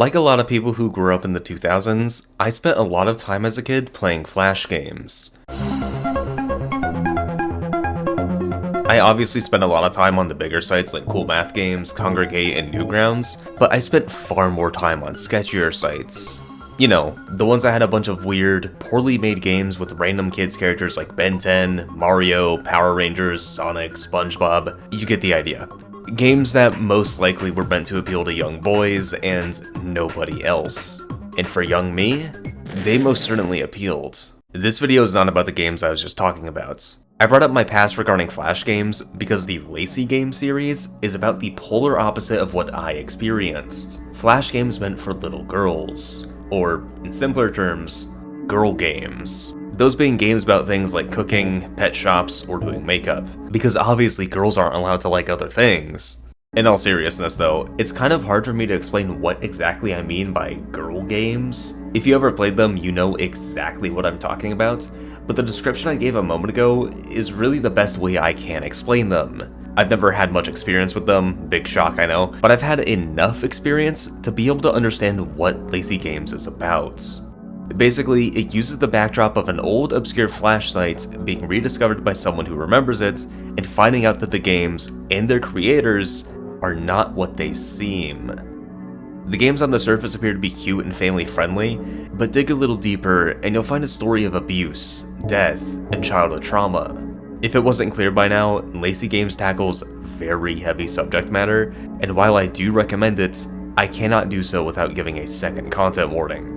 Like a lot of people who grew up in the 2000s, I spent a lot of time as a kid playing Flash games. I obviously spent a lot of time on the bigger sites like Cool Math Games, Congregate, and Newgrounds, but I spent far more time on sketchier sites. You know, the ones that had a bunch of weird, poorly made games with random kids characters like Ben 10, Mario, Power Rangers, Sonic, SpongeBob, you get the idea. Games that most likely were meant to appeal to young boys and nobody else. And for young me, they most certainly appealed. This video is not about the games I was just talking about. I brought up my past regarding Flash games because the Lacey Games series is about the polar opposite of what I experienced. Flash games meant for little girls, or in simpler terms, girl games. Those being games about things like cooking, pet shops, or doing makeup, because obviously girls aren't allowed to like other things. In all seriousness though, it's kind of hard for me to explain what exactly I mean by girl games. If you ever played them, you know exactly what I'm talking about, but the description I gave a moment ago is really the best way I can explain them. I've never had much experience with them, big shock I know, but I've had enough experience to be able to understand what Lacey Games is about. Basically, it uses the backdrop of an old obscure Flash site being rediscovered by someone who remembers it, and finding out that the games and their creators are not what they seem. The games on the surface appear to be cute and family friendly, but dig a little deeper and you'll find a story of abuse, death, and childhood trauma. If it wasn't clear by now, Lacey Games tackles very heavy subject matter, and while I do recommend it, I cannot do so without giving a second content warning.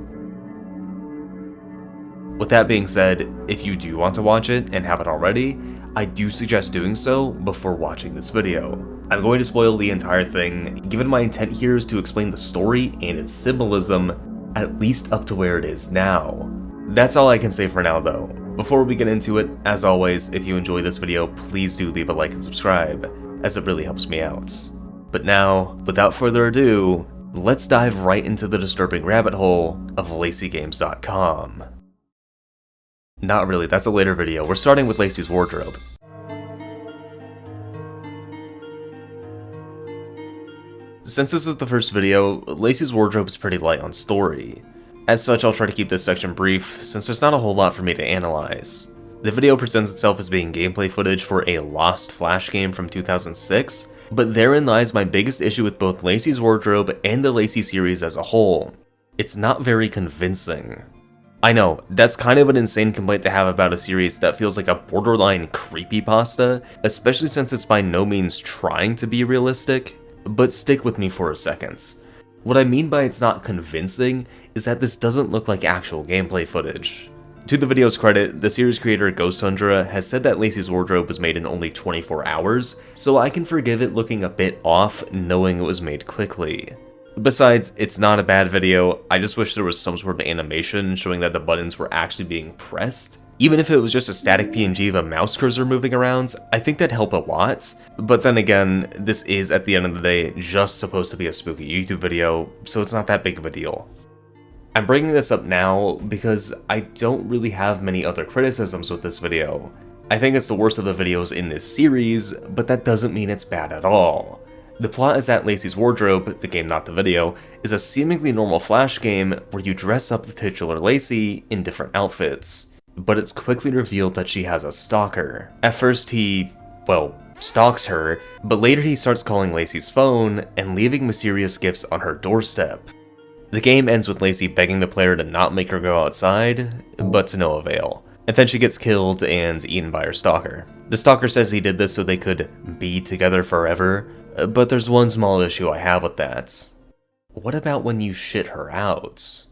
With that being said, if you do want to watch it and haven't already, I do suggest doing so before watching this video. I'm going to spoil the entire thing, given my intent here is to explain the story and its symbolism, at least up to where it is now. That's all I can say for now though. Before we get into it, as always, if you enjoyed this video, please do leave a like and subscribe, as it really helps me out. But now, without further ado, let's dive right into the disturbing rabbit hole of LaceyGames.com. Not really, that's a later video. We're starting with Lacey's wardrobe. Since this is the first video, Lacey's wardrobe is pretty light on story. As such, I'll try to keep this section brief, since there's not a whole lot for me to analyze. The video presents itself as being gameplay footage for a lost Flash game from 2006, but therein lies my biggest issue with both Lacey's wardrobe and the Lacey series as a whole. It's not very convincing. I know, that's kind of an insane complaint to have about a series that feels like a borderline creepypasta, especially since it's by no means trying to be realistic, but stick with me for a second. What I mean by it's not convincing is that this doesn't look like actual gameplay footage. To the video's credit, the series creator Ghost Tundra has said that Lacey's wardrobe was made in only 24 hours, so I can forgive it looking a bit off knowing it was made quickly. Besides, it's not a bad video, I just wish there was some sort of animation showing that the buttons were actually being pressed. Even if it was just a static PNG of a mouse cursor moving around, I think that'd help a lot. But then again, this is at the end of the day just supposed to be a spooky YouTube video, so it's not that big of a deal. I'm bringing this up now because I don't really have many other criticisms with this video. I think it's the worst of the videos in this series, but that doesn't mean it's bad at all. The plot is that Lacey's wardrobe, the game not the video, is a seemingly normal Flash game where you dress up the titular Lacey in different outfits. But it's quickly revealed that she has a stalker. At first he, well, stalks her, but later he starts calling Lacey's phone and leaving mysterious gifts on her doorstep. The game ends with Lacey begging the player to not make her go outside, but to no avail. And then she gets killed and eaten by her stalker. The stalker says he did this so they could be together forever, but there's one small issue I have with that. What about when you shit her out?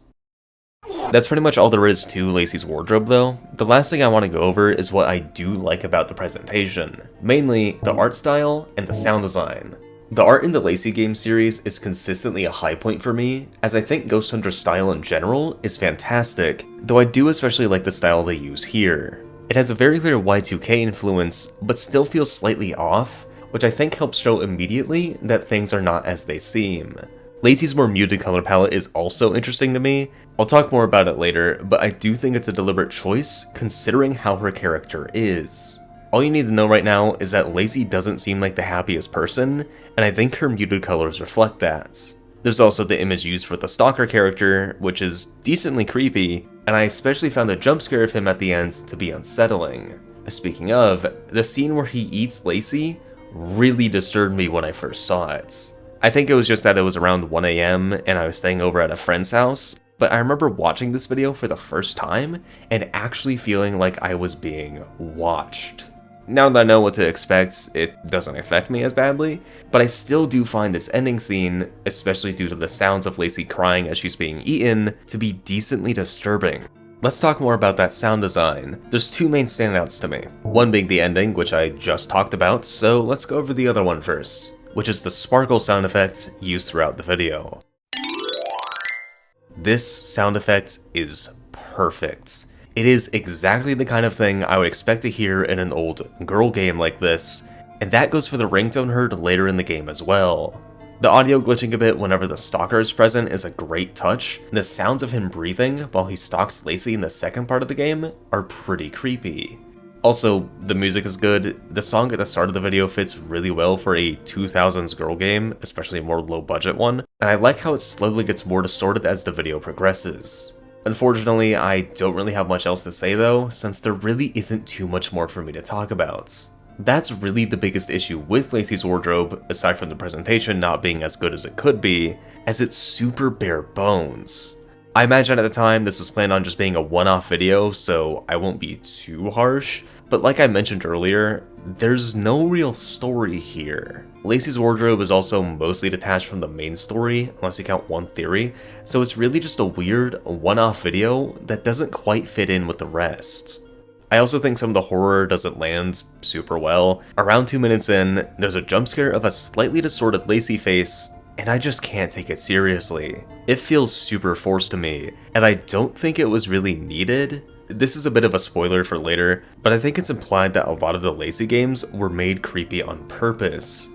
That's pretty much all there is to Lacey's wardrobe though. The last thing I want to go over is what I do like about the presentation. Mainly, the art style and the sound design. The art in the Lacey Games series is consistently a high point for me, as I think Ghost Hunter's style in general is fantastic, though I do especially like the style they use here. It has a very clear Y2K influence, but still feels slightly off, which I think helps show immediately that things are not as they seem. Lacey's more muted color palette is also interesting to me. I'll talk more about it later, but I do think it's a deliberate choice considering how her character is. All you need to know right now is that Lacey doesn't seem like the happiest person, and I think her muted colors reflect that. There's also the image used for the stalker character, which is decently creepy, and I especially found the jump scare of him at the end to be unsettling. Speaking of, the scene where he eats Lacey really disturbed me when I first saw it. I think it was just that it was around 1 AM and I was staying over at a friend's house, but I remember watching this video for the first time and actually feeling like I was being watched. Now that I know what to expect, it doesn't affect me as badly, but I still do find this ending scene, especially due to the sounds of Lacey crying as she's being eaten, to be decently disturbing. Let's talk more about that sound design. There's two main standouts to me. One being the ending, which I just talked about, so let's go over the other one first, which is the sparkle sound effect used throughout the video. This sound effect is perfect. It is exactly the kind of thing I would expect to hear in an old girl game like this, and that goes for the ringtone heard later in the game as well. The audio glitching a bit whenever the stalker is present is a great touch, and the sounds of him breathing while he stalks Lacey in the second part of the game are pretty creepy. Also, the music is good. The song at the start of the video fits really well for a 2000s girl game, especially a more low budget one, and I like how it slowly gets more distorted as the video progresses. Unfortunately, I don't really have much else to say though, since there really isn't too much more for me to talk about. That's really the biggest issue with Lacey's wardrobe, aside from the presentation not being as good as it could be, as it's super bare bones. I imagine at the time this was planned on just being a one-off video, so I won't be too harsh, but like I mentioned earlier, there's no real story here. Lacey's wardrobe is also mostly detached from the main story, unless you count one theory, so it's really just a weird, one-off video that doesn't quite fit in with the rest. I also think some of the horror doesn't land super well. Around 2 minutes in, there's a jump scare of a slightly distorted Lacey face, and I just can't take it seriously. It feels super forced to me, and I don't think it was really needed. This is a bit of a spoiler for later, but I think it's implied that a lot of the Lacey games were made creepy on purpose.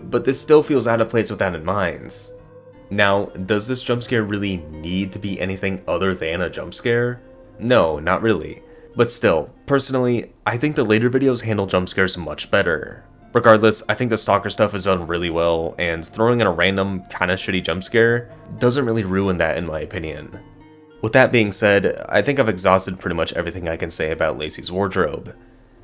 But this still feels out of place with that in mind. Now, does this jump scare really need to be anything other than a jump scare? No, not really. But still, personally, I think the later videos handle jump scares much better. Regardless, I think the stalker stuff is done really well, and throwing in a random, kinda shitty jump scare doesn't really ruin that in my opinion. With that being said, I think I've exhausted pretty much everything I can say about Lacey's wardrobe.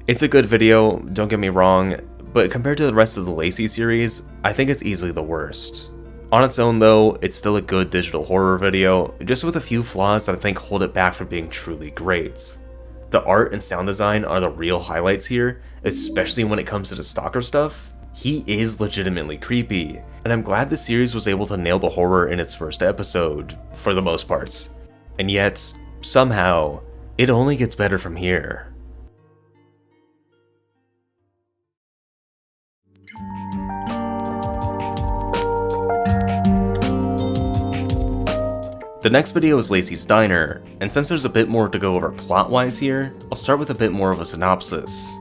It's a good video, don't get me wrong, but compared to the rest of the Lacey series, I think it's easily the worst. On its own though, it's still a good digital horror video, just with a few flaws that I think hold it back from being truly great. The art and sound design are the real highlights here, especially when it comes to the stalker stuff. He is legitimately creepy, and I'm glad the series was able to nail the horror in its first episode, for the most parts. And yet, somehow, it only gets better from here. The next video is Lacey's Diner, and since there's a bit more to go over plot-wise here, I'll start with a bit more of a synopsis.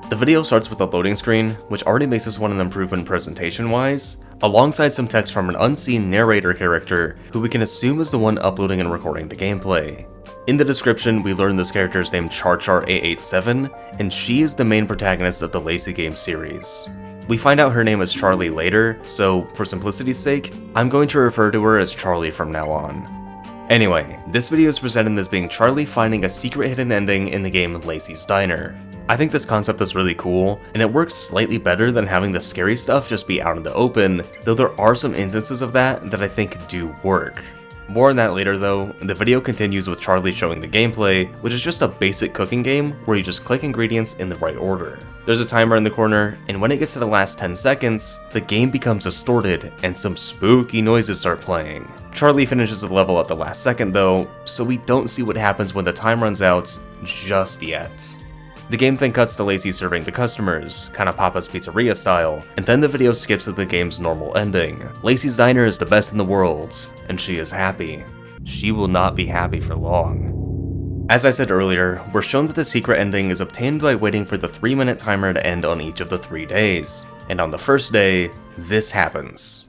The video starts with a loading screen, which already makes us want an improvement presentation-wise, alongside some text from an unseen narrator character who we can assume is the one uploading and recording the gameplay. In the description, we learn this character is named Char887, and she is the main protagonist of the Lacey Games series. We find out her name is Charlie later, so for simplicity's sake, I'm going to refer to her as Charlie from now on. Anyway, this video is presented as being Charlie finding a secret hidden ending in the game Lacey's Diner. I think this concept is really cool, and it works slightly better than having the scary stuff just be out in the open, though there are some instances of that I think do work. More on that later though. The video continues with Charlie showing the gameplay, which is just a basic cooking game where you just click ingredients in the right order. There's a timer in the corner, and when it gets to the last 10 seconds, the game becomes distorted and some spooky noises start playing. Charlie finishes the level at the last second though, so we don't see what happens when the time runs out just yet. The game then cuts to Lacey serving the customers, kinda Papa's Pizzeria style, and then the video skips to the game's normal ending. Lacey's Diner is the best in the world, and she is happy. She will not be happy for long. As I said earlier, we're shown that the secret ending is obtained by waiting for the 3-minute timer to end on each of the 3 days, and on the first day, this happens.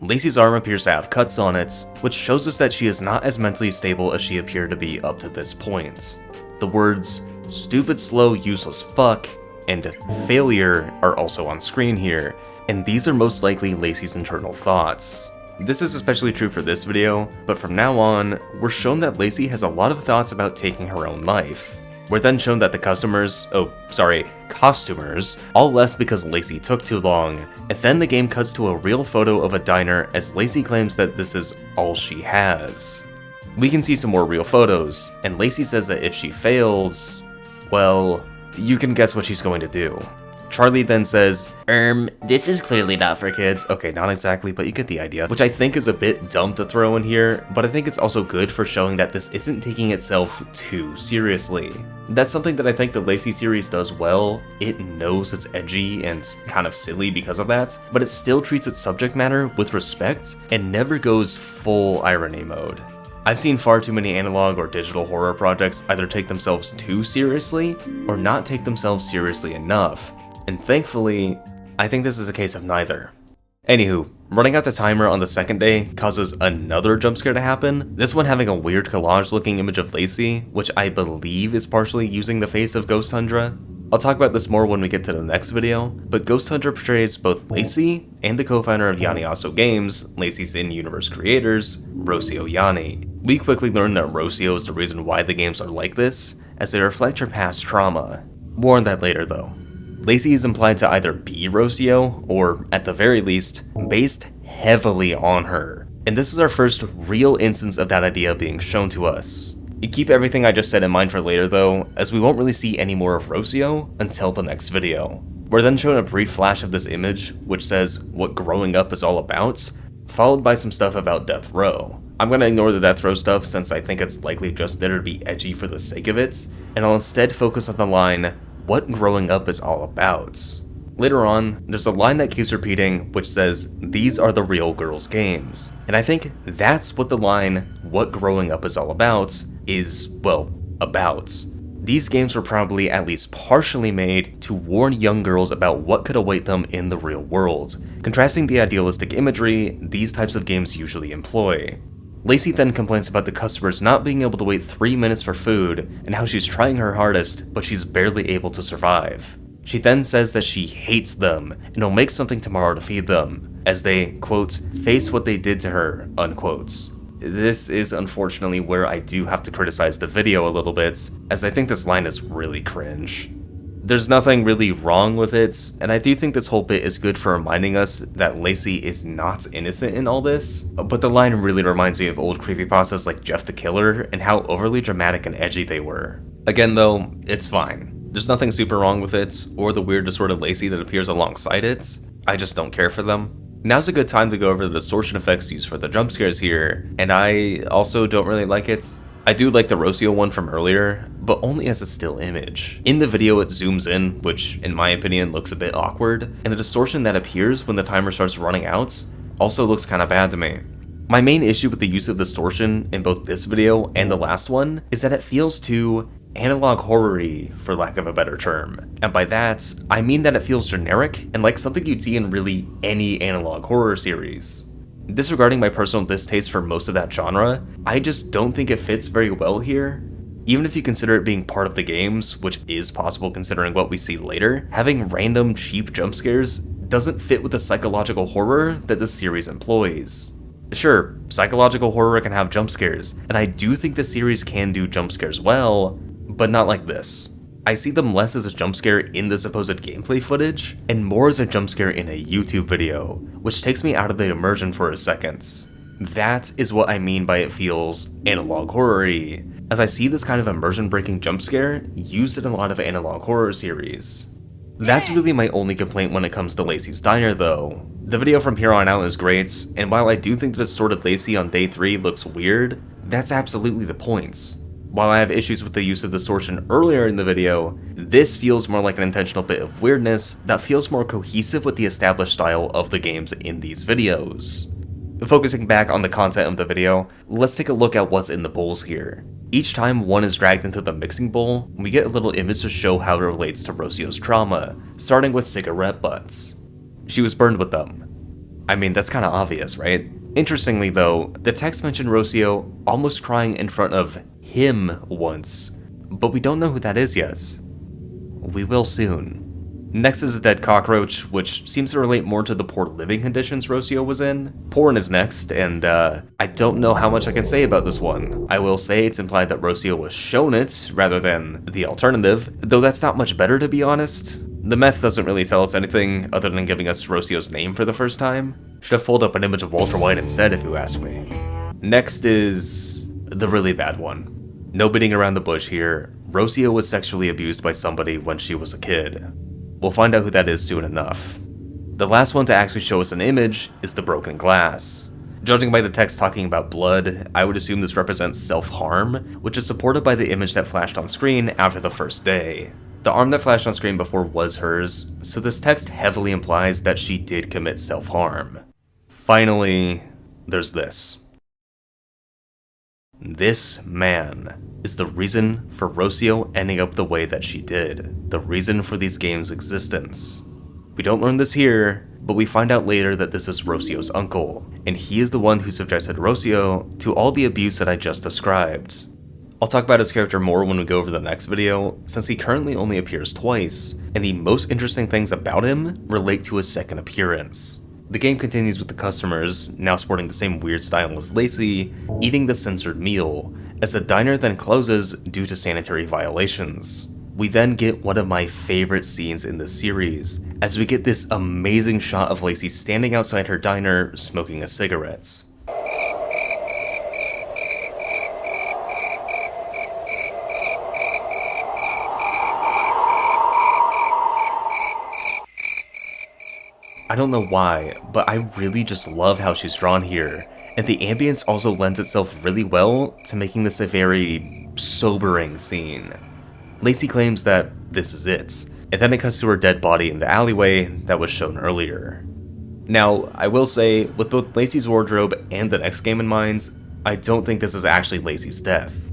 Lacey's arm appears to have cuts on it, which shows us that she is not as mentally stable as she appeared to be up to this point. The words, stupid, slow, useless fuck, and failure are also on screen here, and these are most likely Lacey's internal thoughts. This is especially true for this video, but from now on, we're shown that Lacey has a lot of thoughts about taking her own life. We're then shown that the costumers, all left because Lacey took too long, and then the game cuts to a real photo of a diner as Lacey claims that this is all she has. We can see some more real photos, and Lacey says that if she fails, well, you can guess what she's going to do. Charlie then says, this is clearly not for kids. Okay, not exactly, but you get the idea. Which I think is a bit dumb to throw in here, but I think it's also good for showing that this isn't taking itself too seriously. That's something that I think the Lacey series does well. It knows it's edgy and kind of silly because of that, but it still treats its subject matter with respect and never goes full irony mode. I've seen far too many analog or digital horror projects either take themselves too seriously or not take themselves seriously enough. And thankfully, I think this is a case of neither. Anywho, running out the timer on the second day causes another jump scare to happen, this one having a weird collage looking image of Lacey, which I believe is partially using the face of Ghost Tundra. I'll talk about this more when we get to the next video, but Ghost Tundra portrays both Lacey and the co-founder of Lacey Games, Lacey's in-universe creators, Rocio Yanni. We quickly learn that Rocio is the reason why the games are like this, as they reflect her past trauma. More on that later though. Lacey is implied to either be Rocio, or, at the very least, based heavily on her. And this is our first real instance of that idea being shown to us. Keep everything I just said in mind for later though, as we won't really see any more of Rocio until the next video. We're then shown a brief flash of this image, which says what growing up is all about, followed by some stuff about death row. I'm gonna ignore the death row stuff since I think it's likely just there to be edgy for the sake of it, and I'll instead focus on the line, what growing up is all about. Later on, there's a line that keeps repeating, which says, these are the real girls' games. And I think that's what the line, what growing up is all about, is, well, about. These games were probably at least partially made to warn young girls about what could await them in the real world, contrasting the idealistic imagery these types of games usually employ. Lacey then complains about the customers not being able to wait 3 minutes for food, and how she's trying her hardest, but she's barely able to survive. She then says that she hates them, and will make something tomorrow to feed them, as they, quote, face what they did to her, unquote. This is unfortunately where I do have to criticize the video a little bit, as I think this line is really cringe. There's nothing really wrong with it, and I do think this whole bit is good for reminding us that Lacey is not innocent in all this, but the line really reminds me of old creepypastas like Jeff the Killer and how overly dramatic and edgy they were. Again though, it's fine. There's nothing super wrong with it, or the weird distorted Lacey that appears alongside it. I just don't care for them. Now's a good time to go over the distortion effects used for the jump scares here, and I also don't really like it. I do like the Rocio one from earlier, but only as a still image. In the video it zooms in, which in my opinion looks a bit awkward, and the distortion that appears when the timer starts running out also looks kinda bad to me. My main issue with the use of distortion in both this video and the last one is that it feels too analog horror-y, for lack of a better term. And by that, I mean that it feels generic and like something you'd see in really any analog horror series. Disregarding my personal distaste for most of that genre, I just don't think it fits very well here. Even if you consider it being part of the games, which is possible considering what we see later, having random cheap jump scares doesn't fit with the psychological horror that the series employs. Sure, psychological horror can have jump scares, and I do think the series can do jump scares well, but not like this. I see them less as a jump scare in the supposed gameplay footage, and more as a jump scare in a YouTube video, which takes me out of the immersion for a second. That is what I mean by it feels analog horror-y, as I see this kind of immersion-breaking jump scare used in a lot of analog horror series. That's really my only complaint when it comes to Lacey's Diner though. The video from here on out is great, and while I do think the distorted Lacey on day 3 looks weird, that's absolutely the point. While I have issues with the use of distortion earlier in the video, this feels more like an intentional bit of weirdness that feels more cohesive with the established style of the games in these videos. Focusing back on the content of the video, let's take a look at what's in the bowls here. Each time one is dragged into the mixing bowl, we get a little image to show how it relates to Rocio's trauma, starting with cigarette butts. She was burned with them. I mean, that's kinda obvious, right? Interestingly though, the text mentioned Rocio almost crying in front of him once, but we don't know who that is yet. We will soon. Next is a dead cockroach, which seems to relate more to the poor living conditions Rocio was in. Porn is next, and I don't know how much I can say about this one. I will say it's implied that Rocio was shown it, rather than the alternative, though that's not much better to be honest. The meth doesn't really tell us anything, other than giving us Rocio's name for the first time. Should have pulled up an image of Walter White instead, if you ask me. Next is the really bad one. No beating around the bush here. Rocio was sexually abused by somebody when she was a kid. We'll find out who that is soon enough. The last one to actually show us an image is the broken glass. Judging by the text talking about blood, I would assume this represents self-harm, which is supported by the image that flashed on screen after the first day. The arm that flashed on screen before was hers, so this text heavily implies that she did commit self-harm. Finally, there's this. This man is the reason for Rocio ending up the way that she did, the reason for these games' existence. We don't learn this here, but we find out later that this is Rocio's uncle, and he is the one who subjected Rocio to all the abuse that I just described. I'll talk about his character more when we go over the next video, since he currently only appears twice, and the most interesting things about him relate to his second appearance. The game continues with the customers, now sporting the same weird style as Lacey, eating the censored meal, as the diner then closes due to sanitary violations. We then get one of my favorite scenes in the series, as we get this amazing shot of Lacey standing outside her diner smoking a cigarette. I don't know why, but I really just love how she's drawn here, and the ambience also lends itself really well to making this a very sobering scene. Lacey claims that this is it, and then it cuts to her dead body in the alleyway that was shown earlier. Now, I will say, with both Lacey's wardrobe and the next game in mind, I don't think this is actually Lacey's death.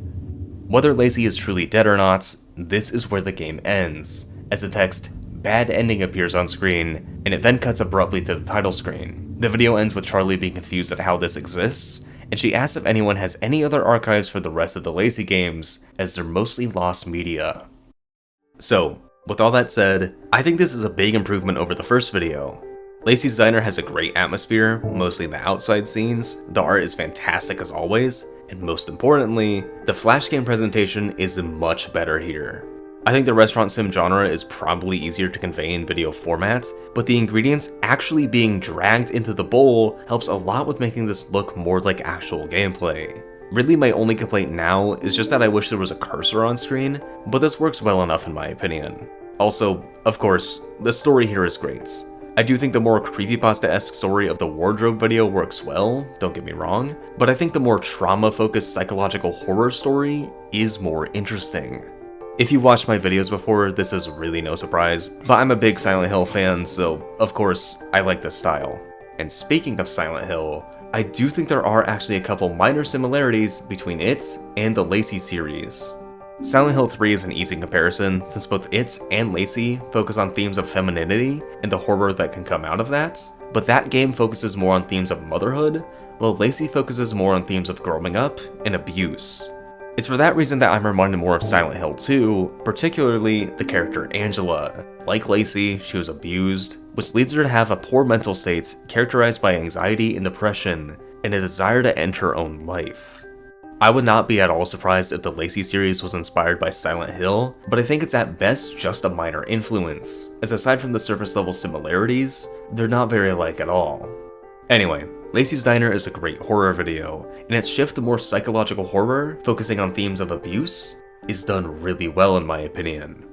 Whether Lacey is truly dead or not, this is where the game ends, as the text "Bad Ending" appears on screen, and it then cuts abruptly to the title screen. The video ends with Charlie being confused at how this exists, and she asks if anyone has any other archives for the rest of the Lacey games, as they're mostly lost media. So, with all that said, I think this is a big improvement over the first video. Lacey's diner has a great atmosphere, mostly in the outside scenes, the art is fantastic as always, and most importantly, the Flash game presentation is much better here. I think the restaurant sim genre is probably easier to convey in video format, but the ingredients actually being dragged into the bowl helps a lot with making this look more like actual gameplay. Really, my only complaint now is just that I wish there was a cursor on screen, but this works well enough in my opinion. Also, of course, the story here is great. I do think the more creepypasta-esque story of the wardrobe video works well, don't get me wrong, but I think the more trauma-focused psychological horror story is more interesting. If you've watched my videos before, this is really no surprise, but I'm a big Silent Hill fan, so of course, I like this style. And speaking of Silent Hill, I do think there are actually a couple minor similarities between it and the Lacey series. Silent Hill 3 is an easy comparison, since both it and Lacey focus on themes of femininity and the horror that can come out of that, but that game focuses more on themes of motherhood, while Lacey focuses more on themes of growing up and abuse. It's for that reason that I'm reminded more of Silent Hill 2, particularly the character Angela. Like Lacey, she was abused, which leads her to have a poor mental state characterized by anxiety and depression, and a desire to end her own life. I would not be at all surprised if the Lacey series was inspired by Silent Hill, but I think it's at best just a minor influence, as aside from the surface level similarities, they're not very alike at all. Anyway, Lacey's Diner is a great horror video, and its shift to more psychological horror, focusing on themes of abuse, is done really well in my opinion.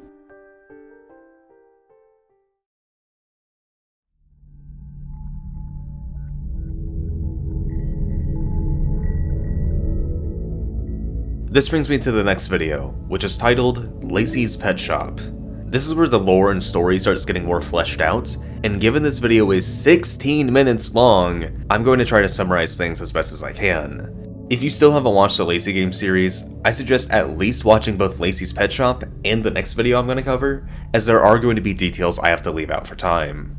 This brings me to the next video, which is titled Lacey's Pet Shop. This is where the lore and story starts getting more fleshed out, and given this video is 16 minutes long, I'm going to try to summarize things as best as I can. If you still haven't watched the Lacey Games series, I suggest at least watching both Lacey's Pet Shop and the next video I'm going to cover, as there are going to be details I have to leave out for time.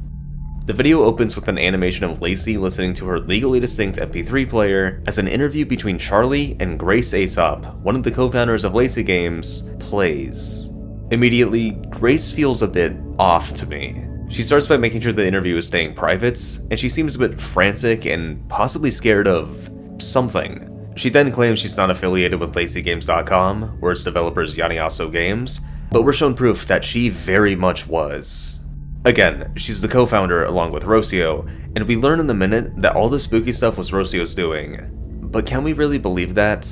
The video opens with an animation of Lacey listening to her legally distinct MP3 player as an interview between Charlie and Grace Aesop, one of the co-founders of Lacey Games, plays. Immediately, Grace feels a bit off to me. She starts by making sure the interview is staying private, and she seems a bit frantic and possibly scared of something. She then claims she's not affiliated with LaceyGames.com, or its developers Lacey Games, but we're shown proof that she very much was. Again, she's the co-founder along with Rocio, and we learn in a minute that all the spooky stuff was Rocio's doing. But can we really believe that?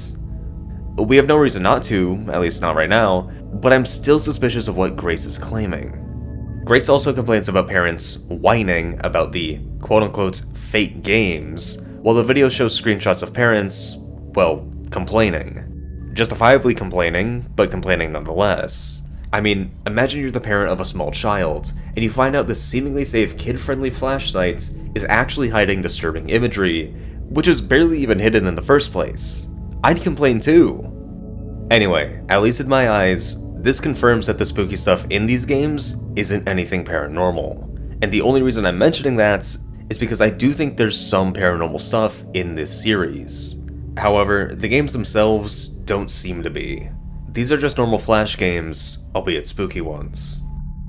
We have no reason not to, at least not right now, but I'm still suspicious of what Grace is claiming. Grace also complains about parents whining about the quote-unquote fake games, while the video shows screenshots of parents, well, complaining. Justifiably complaining, but complaining nonetheless. I mean, imagine you're the parent of a small child, and you find out this seemingly safe kid-friendly Flash site is actually hiding disturbing imagery, which is barely even hidden in the first place. I'd complain too. Anyway, at least in my eyes, this confirms that the spooky stuff in these games isn't anything paranormal. And the only reason I'm mentioning that is because I do think there's some paranormal stuff in this series. However, the games themselves don't seem to be. These are just normal Flash games, albeit spooky ones.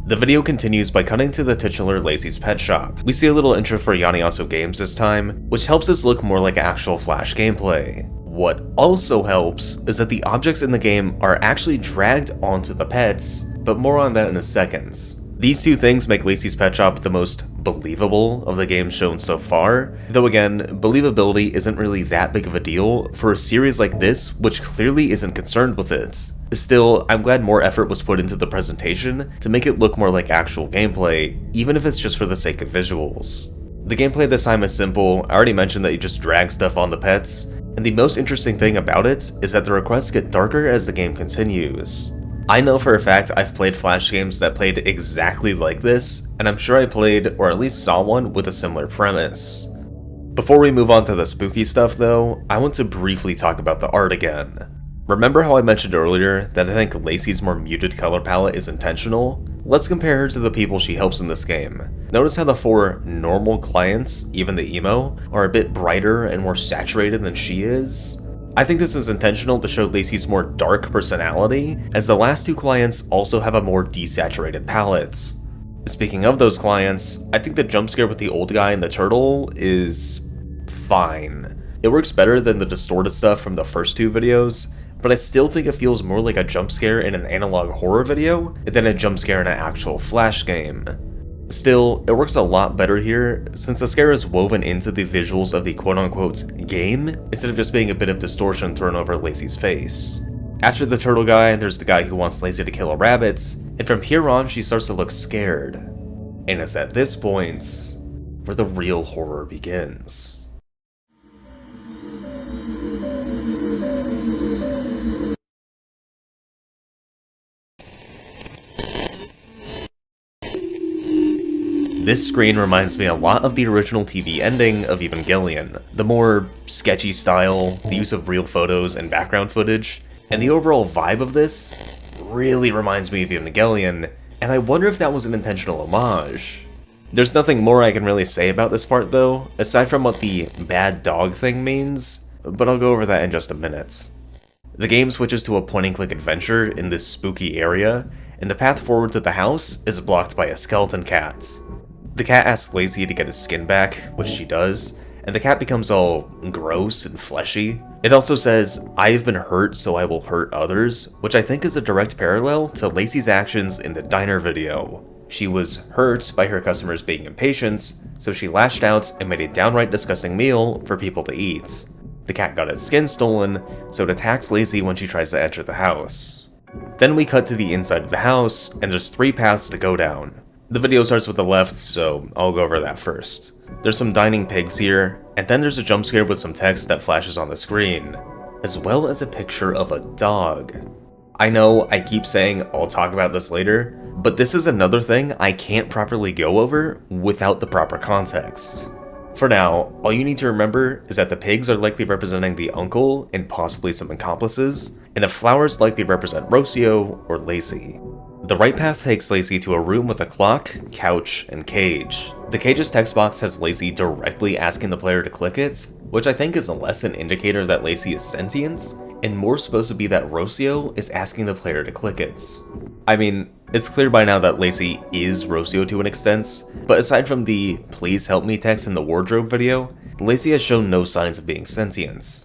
The video continues by cutting to the titular Lacey's pet shop. We see a little intro for Lacey Games this time, which helps us look more like actual Flash gameplay. What also helps is that the objects in the game are actually dragged onto the pets, but more on that in a second. These two things make Lacey's Pet Shop the most believable of the games shown so far, though again, believability isn't really that big of a deal for a series like this, which clearly isn't concerned with it. Still, I'm glad more effort was put into the presentation to make it look more like actual gameplay, even if it's just for the sake of visuals. The gameplay this time is simple. I already mentioned that you just drag stuff on the pets, and the most interesting thing about it is that the requests get darker as the game continues. I know for a fact I've played Flash games that played exactly like this, and I'm sure I played, or at least saw one, with a similar premise. Before we move on to the spooky stuff though, I want to briefly talk about the art again. Remember how I mentioned earlier that I think Lacey's more muted color palette is intentional? Let's compare her to the people she helps in this game. Notice how the four normal clients, even the emo, are a bit brighter and more saturated than she is? I think this is intentional to show Lacey's more dark personality, as the last two clients also have a more desaturated palette. Speaking of those clients, I think the jump scare with the old guy and the turtle is fine. It works better than the distorted stuff from the first two videos, but I still think it feels more like a jump scare in an analog horror video than a jump scare in an actual Flash game. Still, it works a lot better here, since the scare is woven into the visuals of the quote-unquote game, instead of just being a bit of distortion thrown over Lacey's face. After the turtle guy, there's the guy who wants Lacey to kill a rabbit, and from here on she starts to look scared. And it's at this point where the real horror begins. This screen reminds me a lot of the original TV ending of Evangelion. The more sketchy style, the use of real photos and background footage, and the overall vibe of this really reminds me of Evangelion, and I wonder if that was an intentional homage. There's nothing more I can really say about this part though, aside from what the bad dog thing means, but I'll go over that in just a minute. The game switches to a point-and-click adventure in this spooky area, and the path forward to the house is blocked by a skeleton cat. The cat asks Lacey to get his skin back, which she does, and the cat becomes all gross and fleshy. It also says, "I've been hurt, so I will hurt others," which I think is a direct parallel to Lacey's actions in the diner video. She was hurt by her customers being impatient, so she lashed out and made a downright disgusting meal for people to eat. The cat got its skin stolen, so it attacks Lacey when she tries to enter the house. Then we cut to the inside of the house, and there's 3 paths to go down. The video starts with the left, so I'll go over that first. There's some dining pigs here, and then there's a jump scare with some text that flashes on the screen, as well as a picture of a dog. I know I keep saying I'll talk about this later, but this is another thing I can't properly go over without the proper context. For now, all you need to remember is that the pigs are likely representing the uncle and possibly some accomplices, and the flowers likely represent Rocio or Lacey. The right path takes Lacey to a room with a clock, couch, and cage. The cage's text box has Lacey directly asking the player to click it, which I think is less an indicator that Lacey is sentient, and more supposed to be that Rocio is asking the player to click it. I mean, it's clear by now that Lacey is Rocio to an extent, but aside from the "please help me" text in the wardrobe video, Lacey has shown no signs of being sentient.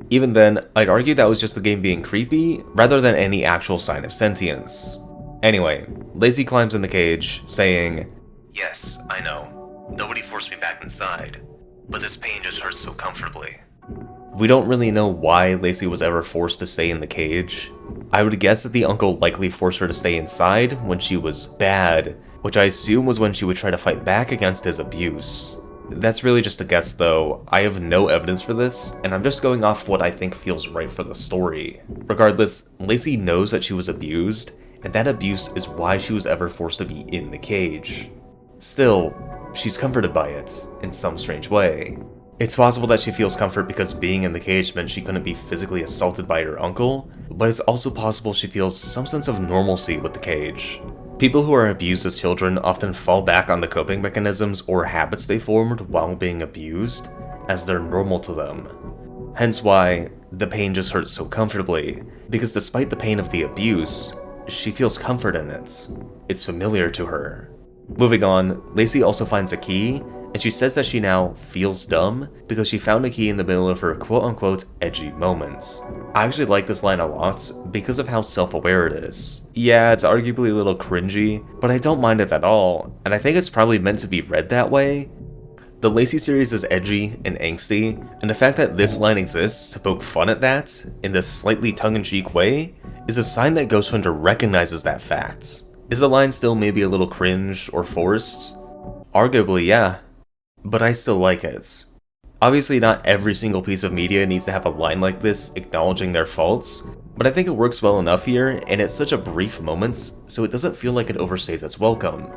Even then, I'd argue that was just the game being creepy, rather than any actual sign of sentience. Anyway, Lacey climbs in the cage, saying, "Yes, I know. Nobody forced me back inside, but this pain just hurts so comfortably." We don't really know why Lacey was ever forced to stay in the cage. I would guess that the uncle likely forced her to stay inside when she was bad, which I assume was when she would try to fight back against his abuse. That's really just a guess though. I have no evidence for this, and I'm just going off what I think feels right for the story. Regardless, Lacey knows that she was abused, and that abuse is why she was ever forced to be in the cage. Still, she's comforted by it, in some strange way. It's possible that she feels comfort because being in the cage meant she couldn't be physically assaulted by her uncle, but it's also possible she feels some sense of normalcy with the cage. People who are abused as children often fall back on the coping mechanisms or habits they formed while being abused, as they're normal to them. Hence why the pain just hurts so comfortably, because despite the pain of the abuse, she feels comfort in it. It's familiar to her. Moving on, Lacey also finds a key, and she says that she now feels dumb because she found a key in the middle of her quote-unquote edgy moments. I actually like this line a lot because of how self-aware it is. Yeah, it's arguably a little cringy, but I don't mind it at all, and I think it's probably meant to be read that way. The Lacey series is edgy and angsty, and the fact that this line exists to poke fun at that, in this slightly tongue-in-cheek way, is a sign that Ghost Hunter recognizes that fact. Is the line still maybe a little cringe or forced? Arguably, yeah. But I still like it. Obviously not every single piece of media needs to have a line like this acknowledging their faults, but I think it works well enough here, and it's such a brief moment, so it doesn't feel like it overstays its welcome.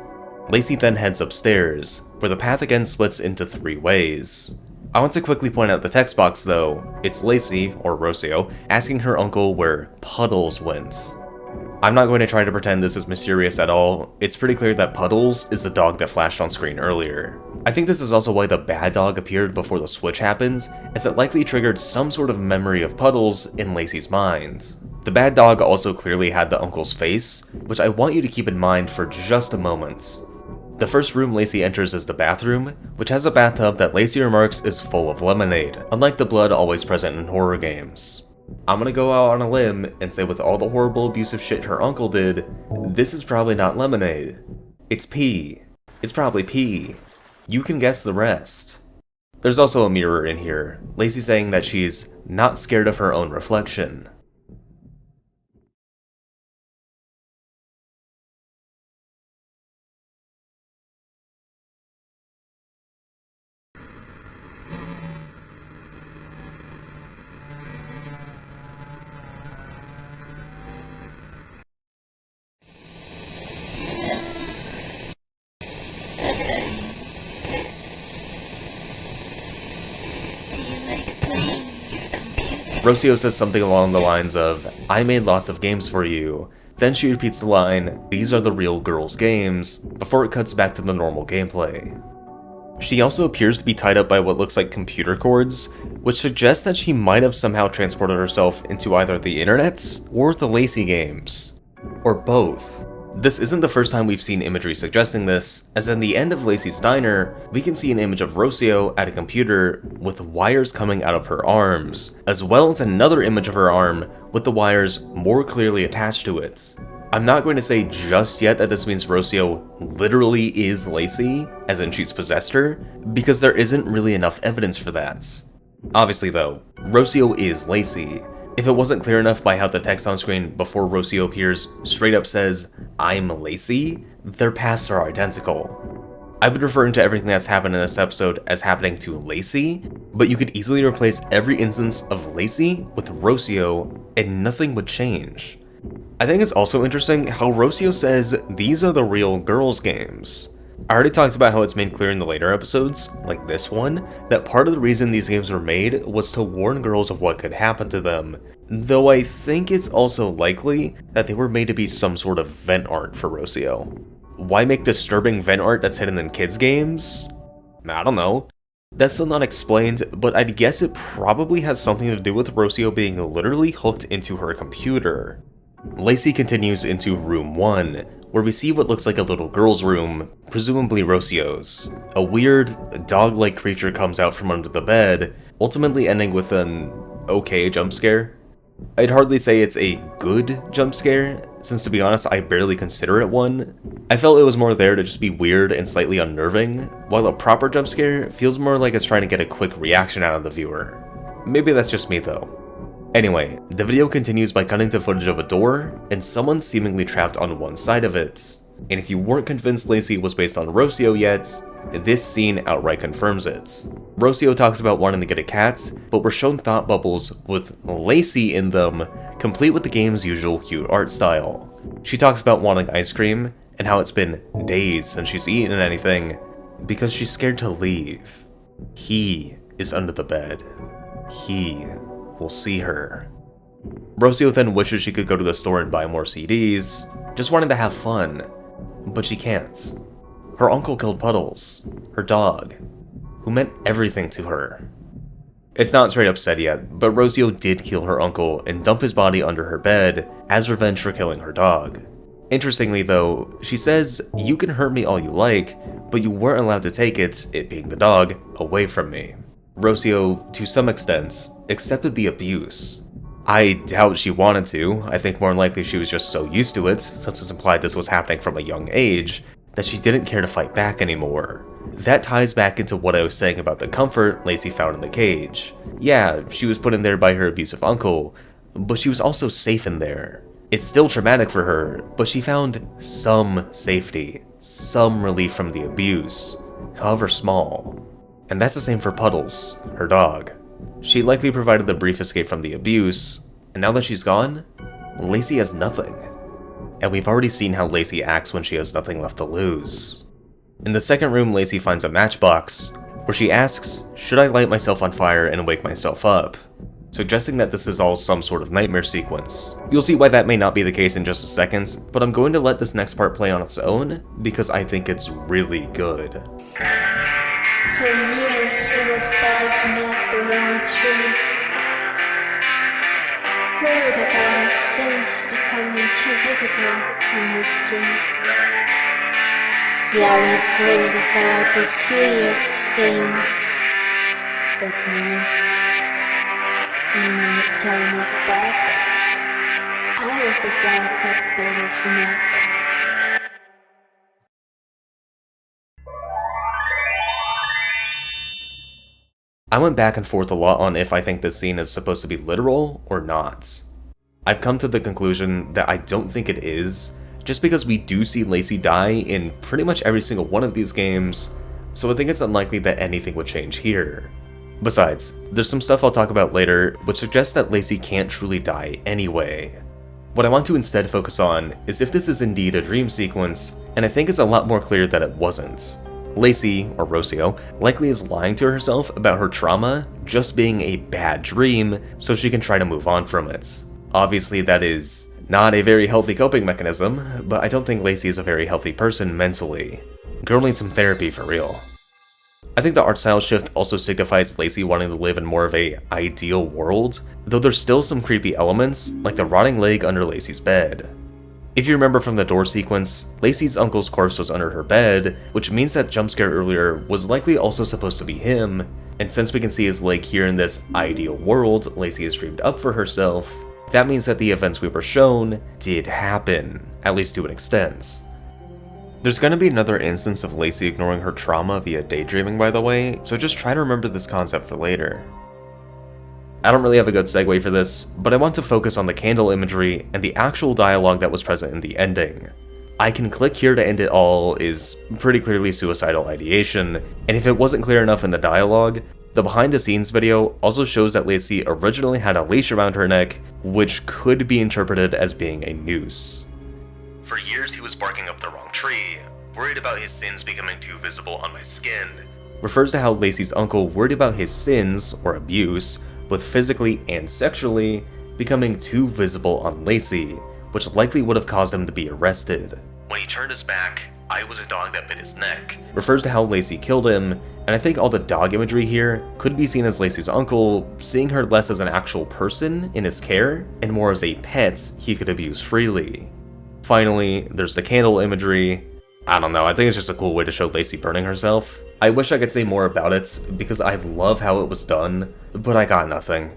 Lacey then heads upstairs, where the path again splits into 3 ways. I want to quickly point out the text box though. It's Lacey, or Rocio, asking her uncle where Puddles went. I'm not going to try to pretend this is mysterious at all. It's pretty clear that Puddles is the dog that flashed on screen earlier. I think this is also why the bad dog appeared before the switch happened, as it likely triggered some sort of memory of Puddles in Lacey's mind. The bad dog also clearly had the uncle's face, which I want you to keep in mind for just a moment. The first room Lacey enters is the bathroom, which has a bathtub that Lacey remarks is full of lemonade, unlike the blood always present in horror games. I'm gonna go out on a limb and say with all the horrible abusive shit her uncle did, this is probably not lemonade. It's pee. It's probably pee. You can guess the rest. There's also a mirror in here, Lacey saying that she's not scared of her own reflection. Rocio says something along the lines of, "I made lots of games for you." Then she repeats the line, "These are the real girls' games," before it cuts back to the normal gameplay. She also appears to be tied up by what looks like computer cords, which suggests that she might have somehow transported herself into either the internet or the Lacey Games. Or both. This isn't the first time we've seen imagery suggesting this, as in the end of Lacey's diner, we can see an image of Rocio at a computer with wires coming out of her arms, as well as another image of her arm with the wires more clearly attached to it. I'm not going to say just yet that this means Rocio literally is Lacey, as in she's possessed her, because there isn't really enough evidence for that. Obviously though, Rocio is Lacey. If it wasn't clear enough by how the text on screen before Rocio appears straight up says, "I'm Lacey," their paths are identical. I've been referring to everything that's happened in this episode as happening to Lacey, but you could easily replace every instance of Lacey with Rocio and nothing would change. I think it's also interesting how Rocio says these are the real girls' games. I already talked about how it's made clear in the later episodes, like this one, that part of the reason these games were made was to warn girls of what could happen to them, though I think it's also likely that they were made to be some sort of vent art for Rocio. Why make disturbing vent art that's hidden in kids' games? I don't know. That's still not explained, but I'd guess it probably has something to do with Rocio being literally hooked into her computer. Lacey continues into room 1, where we see what looks like a little girl's room, presumably Rocio's. A weird, dog-like creature comes out from under the bed, ultimately ending with an okay jump scare. I'd hardly say it's a good jump scare, since to be honest, I barely consider it one. I felt it was more there to just be weird and slightly unnerving, while a proper jump scare feels more like it's trying to get a quick reaction out of the viewer. Maybe that's just me though. Anyway, the video continues by cutting to footage of a door, and someone seemingly trapped on one side of it. And if you weren't convinced Lacey was based on Rocio yet, this scene outright confirms it. Rocio talks about wanting to get a cat, but we're shown thought bubbles with Lacey in them, complete with the game's usual cute art style. She talks about wanting ice cream, and how it's been days since she's eaten anything, because she's scared to leave. He is under the bed. He will see her. Rocio then wishes she could go to the store and buy more CDs, just wanting to have fun, but she can't. Her uncle killed Puddles, her dog, who meant everything to her. It's not straight up said yet, but Rocio did kill her uncle and dump his body under her bed as revenge for killing her dog. Interestingly though, she says, "You can hurt me all you like, but you weren't allowed to take it being the dog, away from me." Rocio, to some extent, accepted the abuse. I doubt she wanted to. I think more than likely she was just so used to it, since it's implied this was happening from a young age, that she didn't care to fight back anymore. That ties back into what I was saying about the comfort Lacey found in the cage. Yeah, she was put in there by her abusive uncle, but she was also safe in there. It's still traumatic for her, but she found some safety, some relief from the abuse, however small. And that's the same for Puddles, her dog. She likely provided the brief escape from the abuse, and now that she's gone, Lacey has nothing. And we've already seen how Lacey acts when she has nothing left to lose. In the second room, Lacey finds a matchbox, where she asks, "Should I light myself on fire and wake myself up?" Suggesting that this is all some sort of nightmare sequence. You'll see why that may not be the case in just a second, but I'm going to let this next part play on its own, because I think it's really good. For years he was barking up the wrong tree, worried about his sins becoming too visible on his skin. He always worried about the serious things, but now, when his time was back, I was the dog that bit his neck. I went back and forth a lot on if I think this scene is supposed to be literal or not. I've come to the conclusion that I don't think it is, just because we do see Lacey die in pretty much every single one of these games, so I think it's unlikely that anything would change here. Besides, there's some stuff I'll talk about later which suggests that Lacey can't truly die anyway. What I want to instead focus on is if this is indeed a dream sequence, and I think it's a lot more clear that it wasn't. Lacey, or Rocio, likely is lying to herself about her trauma just being a bad dream so she can try to move on from it. Obviously that is not a very healthy coping mechanism, but I don't think Lacey is a very healthy person mentally. Girl needs some therapy for real. I think the art style shift also signifies Lacey wanting to live in more of a ideal world, though there's still some creepy elements, like the rotting leg under Lacey's bed. If you remember from the door sequence, Lacey's uncle's corpse was under her bed, which means that jump scare earlier was likely also supposed to be him, and since we can see his leg here in this ideal world Lacey has dreamed up for herself, that means that the events we were shown did happen, at least to an extent. There's gonna be another instance of Lacey ignoring her trauma via daydreaming, by the way, so just try to remember this concept for later. I don't really have a good segue for this, but I want to focus on the candle imagery and the actual dialogue that was present in the ending. "I can click here to end it all" is pretty clearly suicidal ideation, and if it wasn't clear enough in the dialogue, the behind the scenes video also shows that Lacey originally had a leash around her neck, which could be interpreted as being a noose. "For years he was barking up the wrong tree, worried about his sins becoming too visible on my skin," refers to how Lacey's uncle worried about his sins, or abuse, both physically and sexually, becoming too visible on Lacey, which likely would have caused him to be arrested. "When he turned his back, I was a dog that bit his neck," refers to how Lacey killed him, and I think all the dog imagery here could be seen as Lacey's uncle, seeing her less as an actual person in his care, and more as a pet he could abuse freely. Finally, there's the candle imagery. I don't know, I think it's just a cool way to show Lacey burning herself. I wish I could say more about it, because I love how it was done, but I got nothing.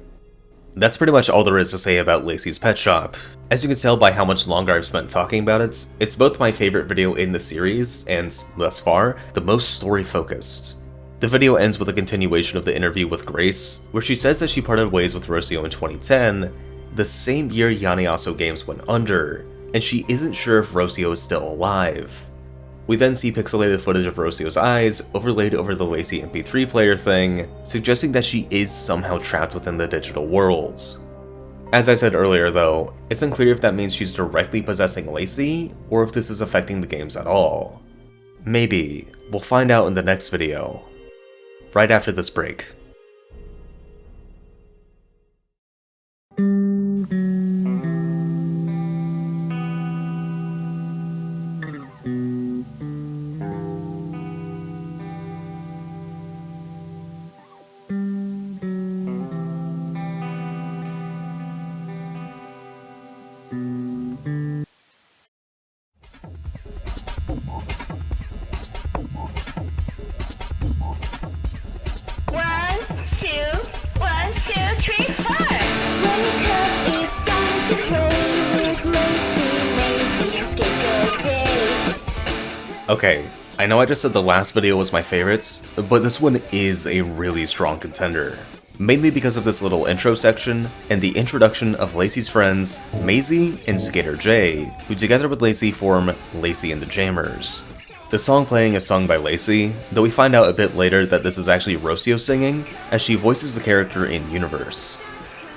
That's pretty much all there is to say about Lacey's Pet Shop. As you can tell by how much longer I've spent talking about it, it's both my favorite video in the series, and, thus far, the most story-focused. The video ends with a continuation of the interview with Grace, where she says that she parted ways with Rocio in 2010, the same year Lacey Games went under, and she isn't sure if Rocio is still alive. We then see pixelated footage of Rocio's eyes overlaid over the Lacey MP3 player thing, suggesting that she is somehow trapped within the digital worlds. As I said earlier though, it's unclear if that means she's directly possessing Lacey, or if this is affecting the games at all. Maybe. We'll find out in the next video. Right after this break. Okay, I know I just said the last video was my favorite, but this one is a really strong contender. Mainly because of this little intro section, and the introduction of Lacey's friends, Maisie and Skater J, who together with Lacey form Lacey and the Jammers. The song playing is sung by Lacey, though we find out a bit later that this is actually Rocio singing, as she voices the character in Universe.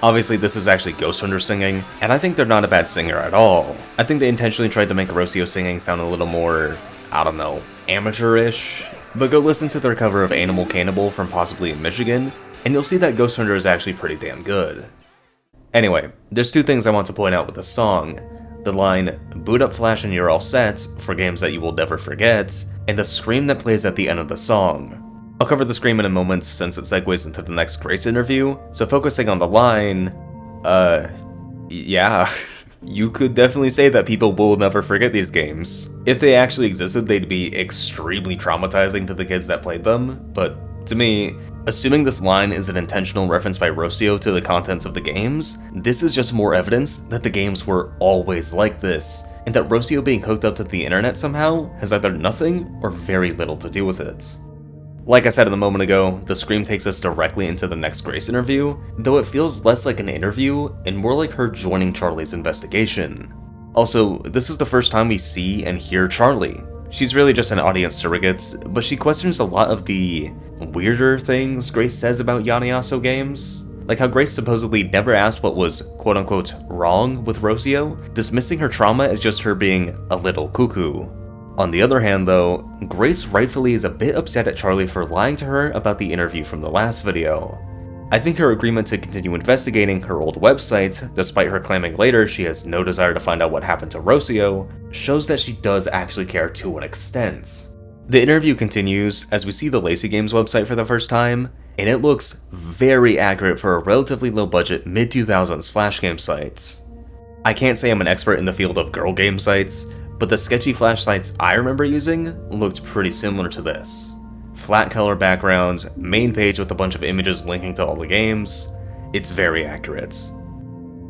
Obviously this is actually Ghost Hunter singing, and I think they're not a bad singer at all. I think they intentionally tried to make Rocio singing sound a little more, I don't know, amateurish. But go listen to their cover of Animal Cannibal from possibly in Michigan, and you'll see that Ghost Hunter is actually pretty damn good. Anyway, there's two things I want to point out with this song. The line, "Boot up Flash and you're all set, for games that you will never forget," and the scream that plays at the end of the song. I'll cover the scream in a moment since it segues into the next Grace interview, so focusing on the line, yeah, you could definitely say that people will never forget these games. If they actually existed, they'd be extremely traumatizing to the kids that played them, but to me, assuming this line is an intentional reference by Rocio to the contents of the games, this is just more evidence that the games were always like this, and that Rocio being hooked up to the internet somehow has either nothing or very little to do with it. Like I said a moment ago, the scream takes us directly into the next Grace interview, though it feels less like an interview and more like her joining Charlie's investigation. Also, this is the first time we see and hear Charlie. She's really just an audience surrogate, but she questions a lot of the weirder things Grace says about Lacey Games. Like how Grace supposedly never asked what was quote-unquote wrong with Rocio, dismissing her trauma as just her being a little cuckoo. On the other hand though, Grace rightfully is a bit upset at Charlie for lying to her about the interview from the last video. I think her agreement to continue investigating her old website, despite her claiming later she has no desire to find out what happened to Rocio, shows that she does actually care to an extent. The interview continues as we see the Lacey Games website for the first time, and it looks very accurate for a relatively low-budget mid-2000s Flashgames site. I can't say I'm an expert in the field of girl game sites, but the sketchy Flash sites I remember using looked pretty similar to this. Flat color backgrounds, main page with a bunch of images linking to all the games. It's very accurate.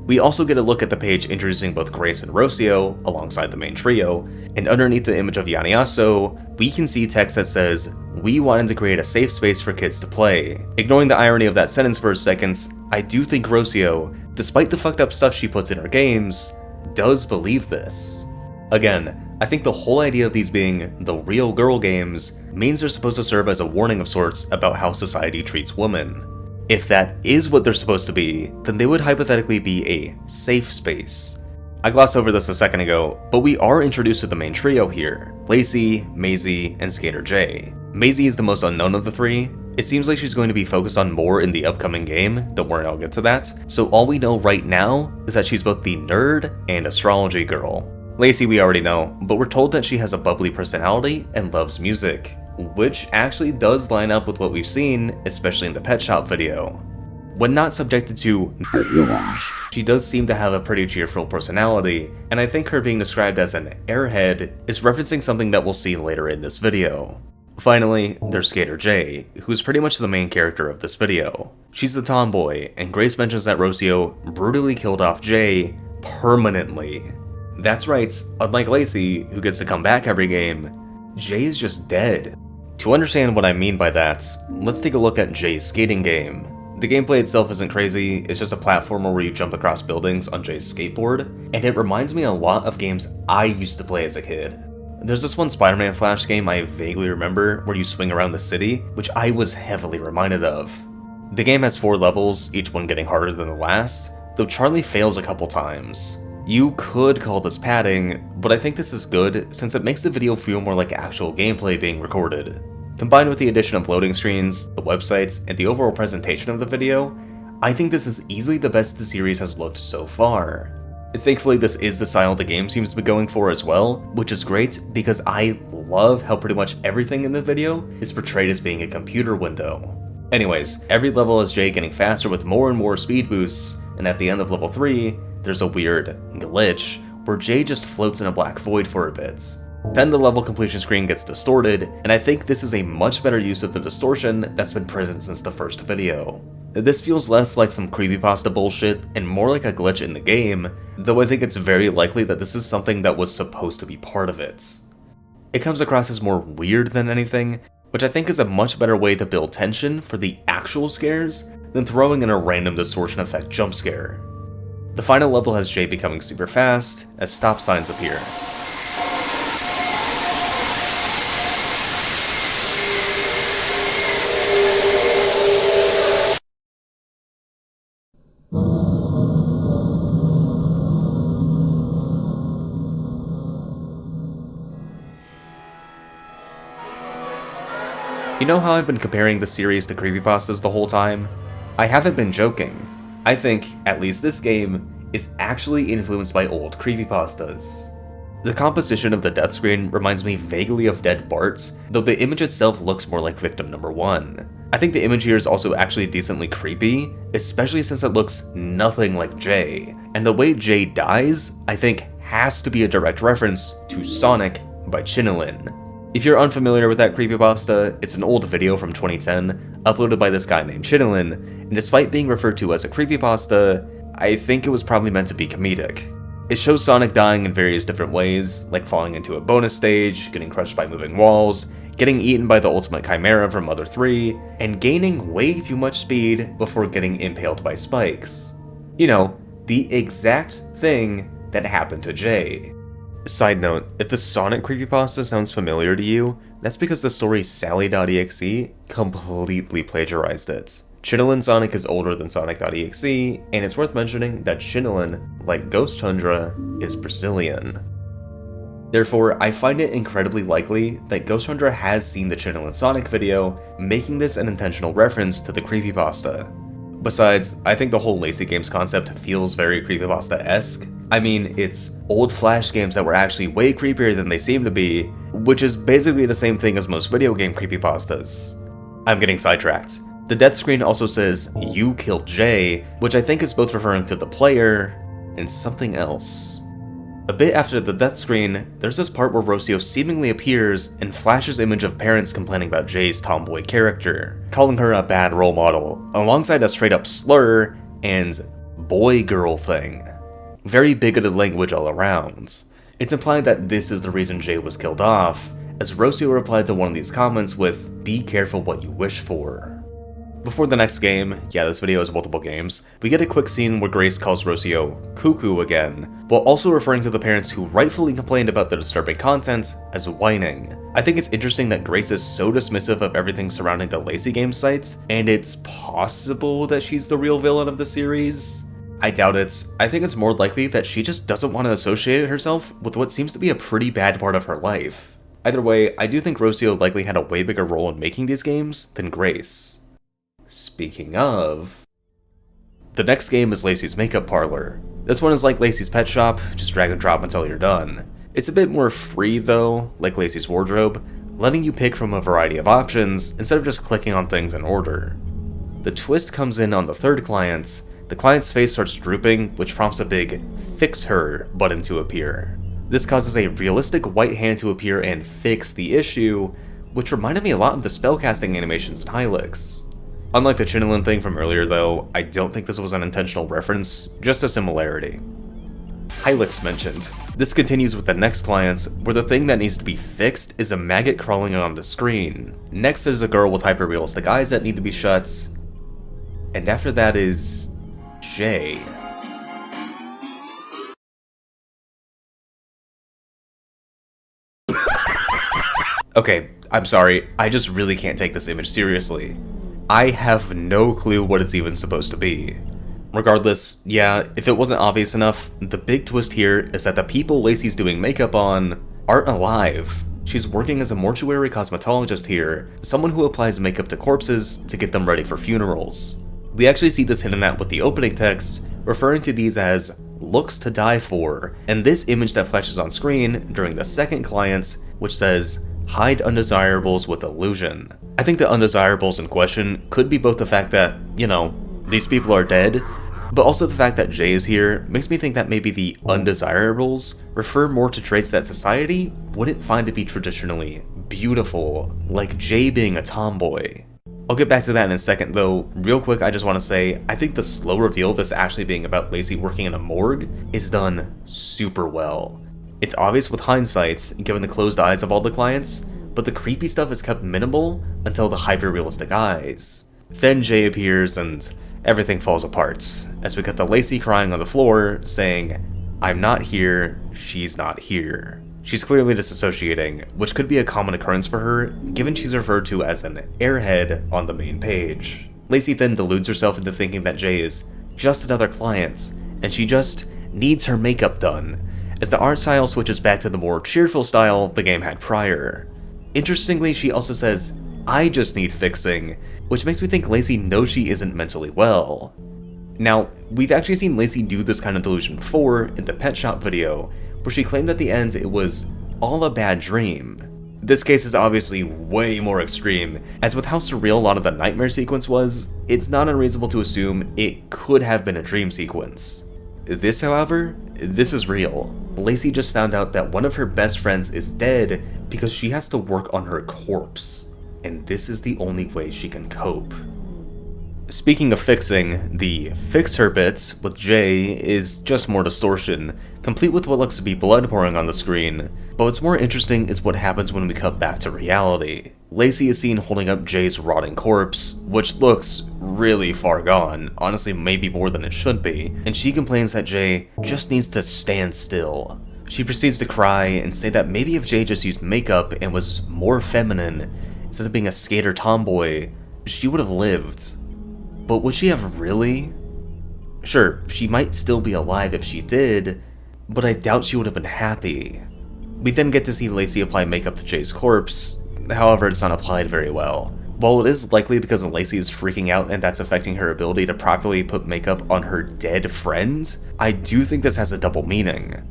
We also get a look at the page introducing both Grace and Rocio, alongside the main trio, and underneath the image of Lacey, we can see text that says, "We wanted to create a safe space for kids to play." Ignoring the irony of that sentence for a second, I do think Rocio, despite the fucked up stuff she puts in her games, does believe this. Again, I think the whole idea of these being the real girl games means they're supposed to serve as a warning of sorts about how society treats women. If that is what they're supposed to be, then they would hypothetically be a safe space. I glossed over this a second ago, but we are introduced to the main trio here: Lacey, Maisie, and Skater J. Maisie is the most unknown of the three. It seems like she's going to be focused on more in the upcoming game, don't worry, I'll get to that. So all we know right now is that she's both the nerd and astrology girl. Lacey we already know, but we're told that she has a bubbly personality and loves music. which actually does line up with what we've seen, especially in the Petshop video. When not subjected to the horrors, she does seem to have a pretty cheerful personality, and I think her being described as an airhead is referencing something that we'll see later in this video. Finally, there's Skater J, who's pretty much the main character of this video. She's the tomboy, and Grace mentions that Rocio brutally killed off Jay permanently. That's right, unlike Lacey, who gets to come back every game, Jay is just dead. To understand what I mean by that, let's take a look at Jay's skating game. The gameplay itself isn't crazy, it's just a platformer where you jump across buildings on Jay's skateboard, and it reminds me a lot of games I used to play as a kid. There's this one Spider-Man Flash game I vaguely remember where you swing around the city, which I was heavily reminded of. The game has 4 levels, each one getting harder than the last, though Charlie fails a couple times. You could call this padding, but I think this is good since it makes the video feel more like actual gameplay being recorded. Combined with the addition of loading screens, the websites, and the overall presentation of the video, I think this is easily the best the series has looked so far. Thankfully, this is the style the game seems to be going for as well, which is great because I love how pretty much everything in the video is portrayed as being a computer window. Anyways, every level is Jay getting faster with more and more speed boosts, and at the end of level 3, there's a weird glitch where Jay just floats in a black void for a bit. Then the level completion screen gets distorted, and I think this is a much better use of the distortion that's been present since the first video. This feels less like some creepypasta bullshit and more like a glitch in the game, though I think it's very likely that this is something that was supposed to be part of it. It comes across as more weird than anything, which I think is a much better way to build tension for the actual scares than throwing in a random distortion effect jump scare. The final level has Jay becoming super fast as stop signs appear. You know how I've been comparing the series to creepypastas the whole time? I haven't been joking. I think, at least this game, is actually influenced by old creepypastas. The composition of the death screen reminds me vaguely of Dead Bart's, though the image itself looks more like victim number 1. I think the image here is also actually decently creepy, especially since it looks nothing like Jay, and the way Jay dies, I think, has to be a direct reference to Sonic by Chinilin. If you're unfamiliar with that creepypasta, it's an old video from 2010, uploaded by this guy named Chinilin, and despite being referred to as a creepypasta, I think it was probably meant to be comedic. It shows Sonic dying in various different ways, like falling into a bonus stage, getting crushed by moving walls, getting eaten by the ultimate chimera from Mother 3, and gaining way too much speed before getting impaled by spikes. You know, the exact thing that happened to Jay. Side note, if the Sonic creepypasta sounds familiar to you, that's because the story Sally.exe completely plagiarized it. Chinilin Sonic is older than Sonic.exe, and it's worth mentioning that Chinilin, like Ghost Tundra, is Brazilian. Therefore, I find it incredibly likely that Ghost Tundra has seen the Chinilin Sonic video, making this an intentional reference to the creepypasta. Besides, I think the whole Lacey Games concept feels very creepypasta-esque. I mean, it's old Flash games that were actually way creepier than they seem to be, which is basically the same thing as most video game creepypastas. I'm getting sidetracked. The death screen also says, "You killed Jay," which I think is both referring to the player and something else. A bit after the death screen, there's this part where Rocio seemingly appears and flashes image of parents complaining about Jay's tomboy character, calling her a bad role model, alongside a straight up slur and boy-girl thing. Very bigoted language all around. It's implied that this is the reason Jay was killed off, as Rocio replied to one of these comments with, "Be careful what you wish for." Before the next game, yeah, this video has multiple games, we get a quick scene where Grace calls Rocio cuckoo again, while also referring to the parents who rightfully complained about the disturbing content as whining. I think it's interesting that Grace is so dismissive of everything surrounding the Lacey Games sites, and it's possible that she's the real villain of the series. I doubt it. I think it's more likely that she just doesn't want to associate herself with what seems to be a pretty bad part of her life. Either way, I do think Rocio likely had a way bigger role in making these games than Grace. Speaking of, the next game is Lacey's Makeup Parlor. This one is like Lacey's Petshop, just drag and drop until you're done. It's a bit more free though, like Lacey's Wardrobe, letting you pick from a variety of options instead of just clicking on things in order. The twist comes in on the third client. The client's face starts drooping, which prompts a big "Fix Her" button to appear. This causes a realistic white hand to appear and fix the issue, which reminded me a lot of the spellcasting animations in Hylix. Unlike the Chinelin thing from earlier though, I don't think this was an intentional reference, just a similarity. Hylix mentioned. This continues with the next client, where the thing that needs to be fixed is a maggot crawling on the screen. Next there's a girl with hyper-realistic eyes that need to be shut, and after that is Jay. Okay, I'm sorry, I just really can't take this image seriously. I have no clue what it's even supposed to be. Regardless, yeah, if it wasn't obvious enough, the big twist here is that the people Lacey's doing makeup on aren't alive. She's working as a mortuary cosmetologist here, someone who applies makeup to corpses to get them ready for funerals. We actually see this hinted at with the opening text, referring to these as "looks to die for," and this image that flashes on screen during the second client, which says, "hide undesirables with illusion." I think the undesirables in question could be both the fact that, these people are dead, but also the fact that Jay is here makes me think that maybe the undesirables refer more to traits that society wouldn't find to be traditionally beautiful, like Jay being a tomboy. I'll get back to that in a second though. Real quick, I just want to say, I think the slow reveal of this actually being about Lacey working in a morgue is done super well. It's obvious with hindsight, given the closed eyes of all the clients, but the creepy stuff is kept minimal until the hyper-realistic eyes. Then Jay appears and everything falls apart, as we cut to Lacey crying on the floor, saying, "I'm not here, she's not here." She's clearly disassociating, which could be a common occurrence for her, given she's referred to as an airhead on the main page. Lacey then deludes herself into thinking that Jay is just another client, and she just needs her makeup done, as the art style switches back to the more cheerful style the game had prior. Interestingly, she also says, "I just need fixing," which makes me think Lacey knows she isn't mentally well. Now, we've actually seen Lacey do this kind of delusion before in the Petshop video, where she claimed at the end it was all a bad dream. This case is obviously way more extreme, as with how surreal a lot of the nightmare sequence was, it's not unreasonable to assume it could have been a dream sequence. This, however, this is real. Lacey just found out that one of her best friends is dead because she has to work on her corpse, and this is the only way she can cope. Speaking of fixing, the "fix her" bit with Jay is just more distortion, complete with what looks to be blood pouring on the screen, but what's more interesting is what happens when we cut back to reality. Lacey is seen holding up Jay's rotting corpse, which looks really far gone, honestly maybe more than it should be, and she complains that Jay just needs to stand still. She proceeds to cry and say that maybe if Jay just used makeup and was more feminine, instead of being a skater tomboy, she would have lived. But would she have really? Sure, she might still be alive if she did, but I doubt she would have been happy. We then get to see Lacey apply makeup to Jay's corpse, however it's not applied very well. While it is likely because Lacey is freaking out and that's affecting her ability to properly put makeup on her dead friend, I do think this has a double meaning.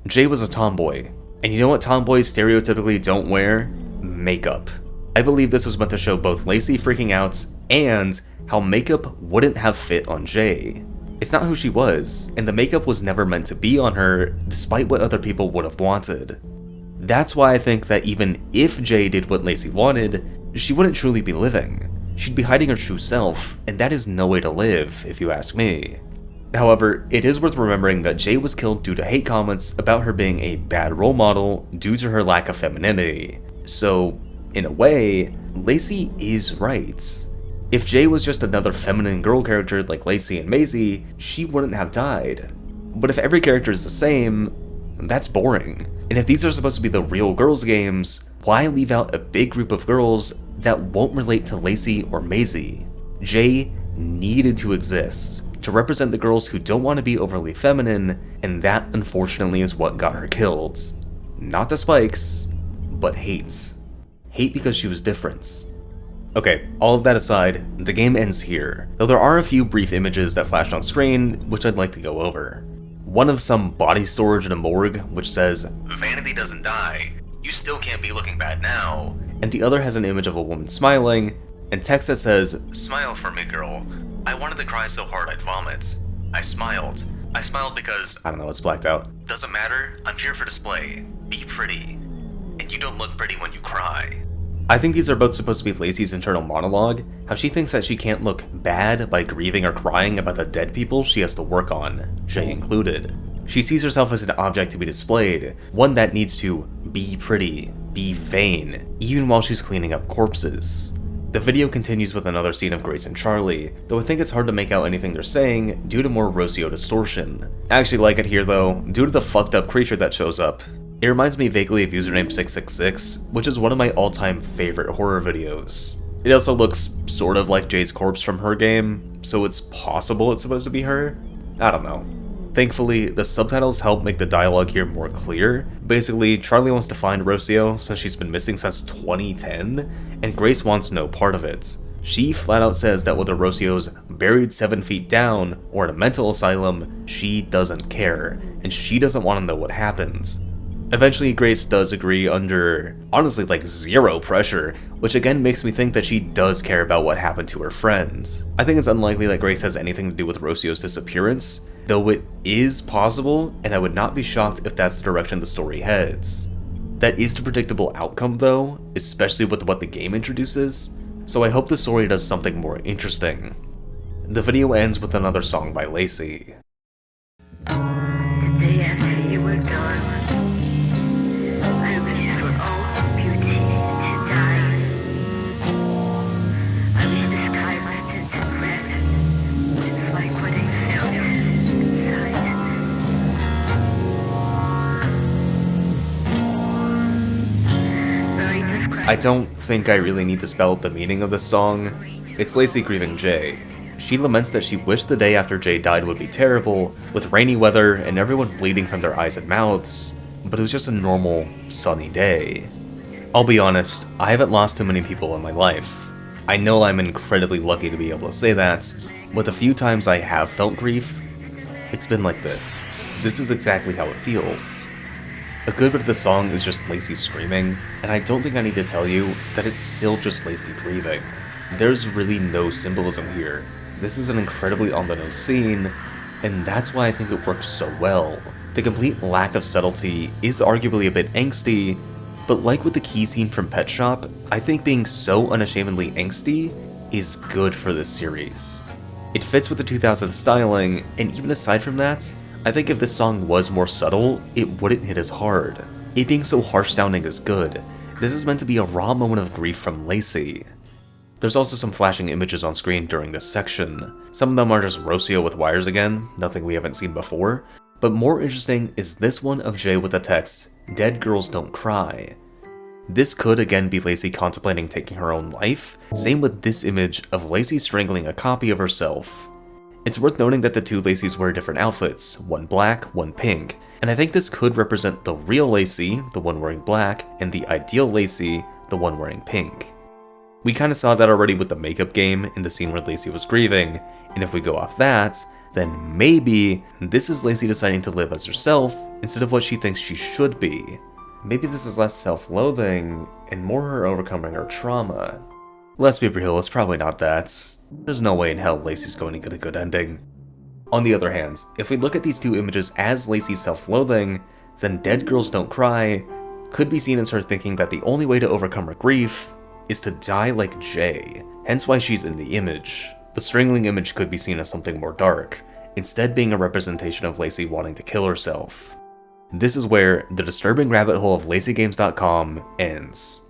Jay was a tomboy, and you know what tomboys stereotypically don't wear? Makeup. I believe this was meant to show both Lacey freaking out and how makeup wouldn't have fit on Jay. It's not who she was, and the makeup was never meant to be on her, despite what other people would have wanted. That's why I think that even if Jay did what Lacey wanted, she wouldn't truly be living. She'd be hiding her true self, and that is no way to live, if you ask me. However, it is worth remembering that Jay was killed due to hate comments about her being a bad role model due to her lack of femininity. So, in a way, Lacey is right. If Jay was just another feminine girl character like Lacey and Maisie, she wouldn't have died. But if every character is the same, that's boring. And if these are supposed to be the real girls' games, why leave out a big group of girls that won't relate to Lacey or Maisie? Jay needed to exist, to represent the girls who don't want to be overly feminine, and that unfortunately is what got her killed. Not the spikes, but hate. Hate because she was different. Okay, all of that aside, the game ends here, though there are a few brief images that flashed on screen, which I'd like to go over. One of some body storage in a morgue, which says, "Vanity doesn't die, you still can't be looking bad now," and the other has an image of a woman smiling, and text that says, "Smile for me, girl. I wanted to cry so hard I'd vomit. I smiled. I smiled because," I don't know, it's blacked out. "Doesn't matter, I'm here for display. Be pretty. And you don't look pretty when you cry." I think these are both supposed to be Lacey's internal monologue, how she thinks that she can't look bad by grieving or crying about the dead people she has to work on, Jay included. She sees herself as an object to be displayed, one that needs to be pretty, be vain, even while she's cleaning up corpses. The video continues with another scene of Grace and Charlie, though I think it's hard to make out anything they're saying due to more Rocio distortion. I actually like it here though, due to the fucked up creature that shows up. It reminds me vaguely of Username 666, which is one of my all-time favorite horror videos. It also looks sort of like Jay's corpse from her game, so it's possible it's supposed to be her? I don't know. Thankfully, the subtitles help make the dialogue here more clear. Basically, Charlie wants to find Rocio since she's been missing since 2010, and Grace wants no part of it. She flat out says that whether Rocio's buried 7 feet down or in a mental asylum, she doesn't care, and she doesn't want to know what happened. Eventually, Grace does agree under, honestly, like zero pressure, which again makes me think that she does care about what happened to her friends. I think it's unlikely that Grace has anything to do with Rocio's disappearance, though it is possible, and I would not be shocked if that's the direction the story heads. That is the predictable outcome though, especially with what the game introduces, so I hope the story does something more interesting. The video ends with another song by Lacey. The day after you were gone, I wish for all beauty to die. I wish the sky was tinted red, just like what I felt inside. I don't think I really need to spell out the meaning of this song. It's Lacey grieving Jay. She laments that she wished the day after Jay died would be terrible, with rainy weather and everyone bleeding from their eyes and mouths, but it was just a normal, sunny day. I'll be honest, I haven't lost too many people in my life. I know I'm incredibly lucky to be able to say that, but the few times I have felt grief, it's been like this. This is exactly how it feels. A good bit of the song is just Lacey screaming, and I don't think I need to tell you that it's still just Lacey grieving. There's really no symbolism here. This is an incredibly on-the-nose scene, and that's why I think it works so well. The complete lack of subtlety is arguably a bit angsty, but like with the key scene from Petshop, I think being so unashamedly angsty is good for this series. It fits with the 2000s styling, and even aside from that, I think if this song was more subtle, it wouldn't hit as hard. It being so harsh sounding is good. This is meant to be a raw moment of grief from Lacey. There's also some flashing images on screen during this section. Some of them are just Rocio with wires again, nothing we haven't seen before, but more interesting is this one of Jay with the text, "Dead girls don't cry." This could again be Lacey contemplating taking her own life, same with this image of Lacey strangling a copy of herself. It's worth noting that the two Laceys wear different outfits, one black, one pink, and I think this could represent the real Lacey, the one wearing black, and the ideal Lacey, the one wearing pink. We kinda saw that already with the makeup game in the scene where Lacey was grieving, and if we go off that, then maybe this is Lacey deciding to live as herself instead of what she thinks she should be. Maybe this is less self-loathing and more her overcoming her trauma. Let's be real, it's probably not that. There's no way in hell Lacey's going to get a good ending. On the other hand, if we look at these two images as Lacey's self-loathing, then Dead Girls Don't Cry could be seen as her thinking that the only way to overcome her grief is to die like Jay, hence why she's in the image. The strangling image could be seen as something more dark, instead being a representation of Lacey wanting to kill herself. This is where the Disturbing Rabbithole of LaceyGames.com ends.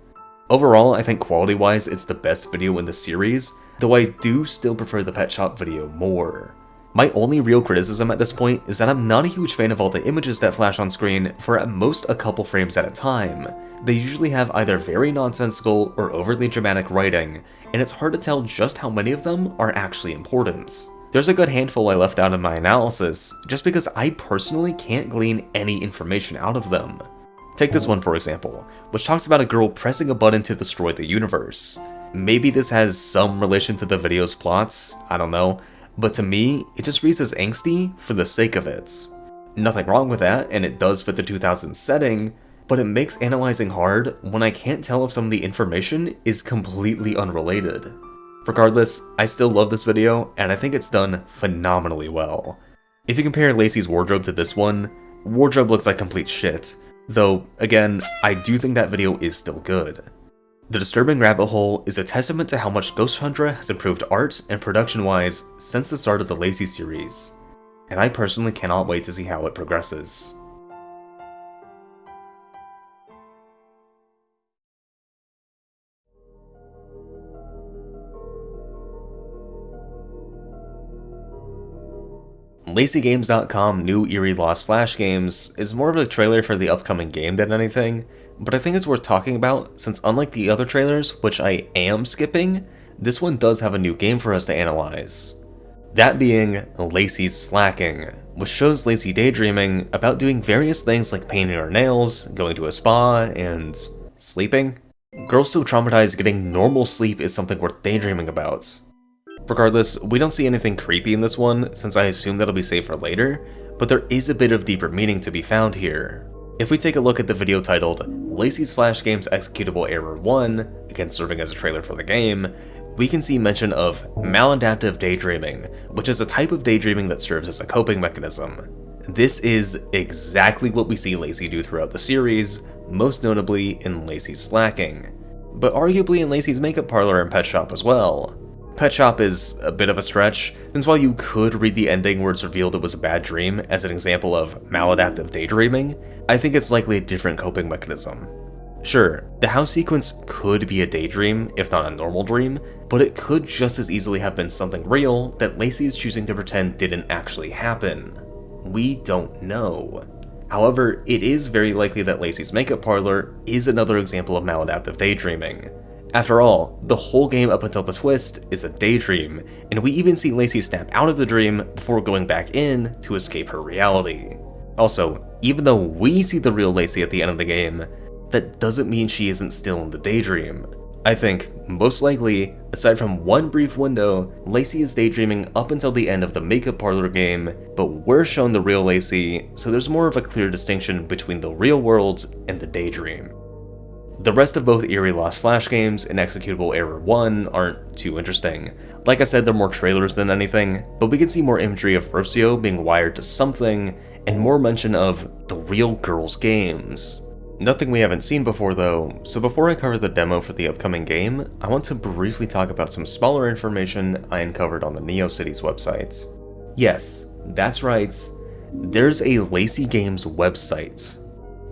Overall, I think quality-wise it's the best video in the series, though I do still prefer the Petshop video more. My only real criticism at this point is that I'm not a huge fan of all the images that flash on screen for at most a couple frames at a time. They usually have either very nonsensical or overly dramatic writing, and it's hard to tell just how many of them are actually important. There's a good handful I left out in my analysis, just because I personally can't glean any information out of them. Take this one for example, which talks about a girl pressing a button to destroy the universe. Maybe this has some relation to the video's plots, I don't know, but to me, it just reads as angsty for the sake of it. Nothing wrong with that, and it does fit the 2000s setting, but it makes analyzing hard when I can't tell if some of the information is completely unrelated. Regardless, I still love this video, and I think it's done phenomenally well. If you compare Lacey's wardrobe to this one, wardrobe looks like complete shit, though, again, I do think that video is still good. The Disturbing Rabbithole is a testament to how much Ghost Hunter has improved art and production-wise since the start of the Lacey series, and I personally cannot wait to see how it progresses. LaceyGames.com new Eerie Lost Flashgames is more of a trailer for the upcoming game than anything, but I think it's worth talking about since unlike the other trailers, which I am skipping, this one does have a new game for us to analyze. That being Lacey's Slacking, which shows Lacey daydreaming about doing various things like painting her nails, going to a spa, and sleeping. Girls so traumatized getting normal sleep is something worth daydreaming about. Regardless, we don't see anything creepy in this one, since I assume that'll be saved for later, but there is a bit of deeper meaning to be found here. If we take a look at the video titled Lacey's Flashgames Executable Error 1, again serving as a trailer for the game, we can see mention of maladaptive daydreaming, which is a type of daydreaming that serves as a coping mechanism. This is exactly what we see Lacey do throughout the series, most notably in Lacey's Slacking, but arguably in Lacey's makeup parlor and Petshop as well. Petshop is a bit of a stretch, since while you could read the ending where it's revealed it was a bad dream as an example of maladaptive daydreaming, I think it's likely a different coping mechanism. Sure, the house sequence could be a daydream, if not a normal dream, but it could just as easily have been something real that Lacey is choosing to pretend didn't actually happen. We don't know. However, it is very likely that Lacey's makeup parlor is another example of maladaptive daydreaming. After all, the whole game up until the twist is a daydream, and we even see Lacey snap out of the dream before going back in to escape her reality. Also, even though we see the real Lacey at the end of the game, that doesn't mean she isn't still in the daydream. I think, most likely, aside from one brief window, Lacey is daydreaming up until the end of the makeup parlor game, but we're shown the real Lacey, so there's more of a clear distinction between the real world and the daydream. The rest of both Eerie Lost Flashgames and Executable Error 1 aren't too interesting. Like I said, they're more trailers than anything, but we can see more imagery of Rocio being wired to something, and more mention of the real girls' games. Nothing we haven't seen before though, so before I cover the demo for the upcoming game, I want to briefly talk about some smaller information I uncovered on the NeoCities website. Yes, that's right, there's a Lacey Games website.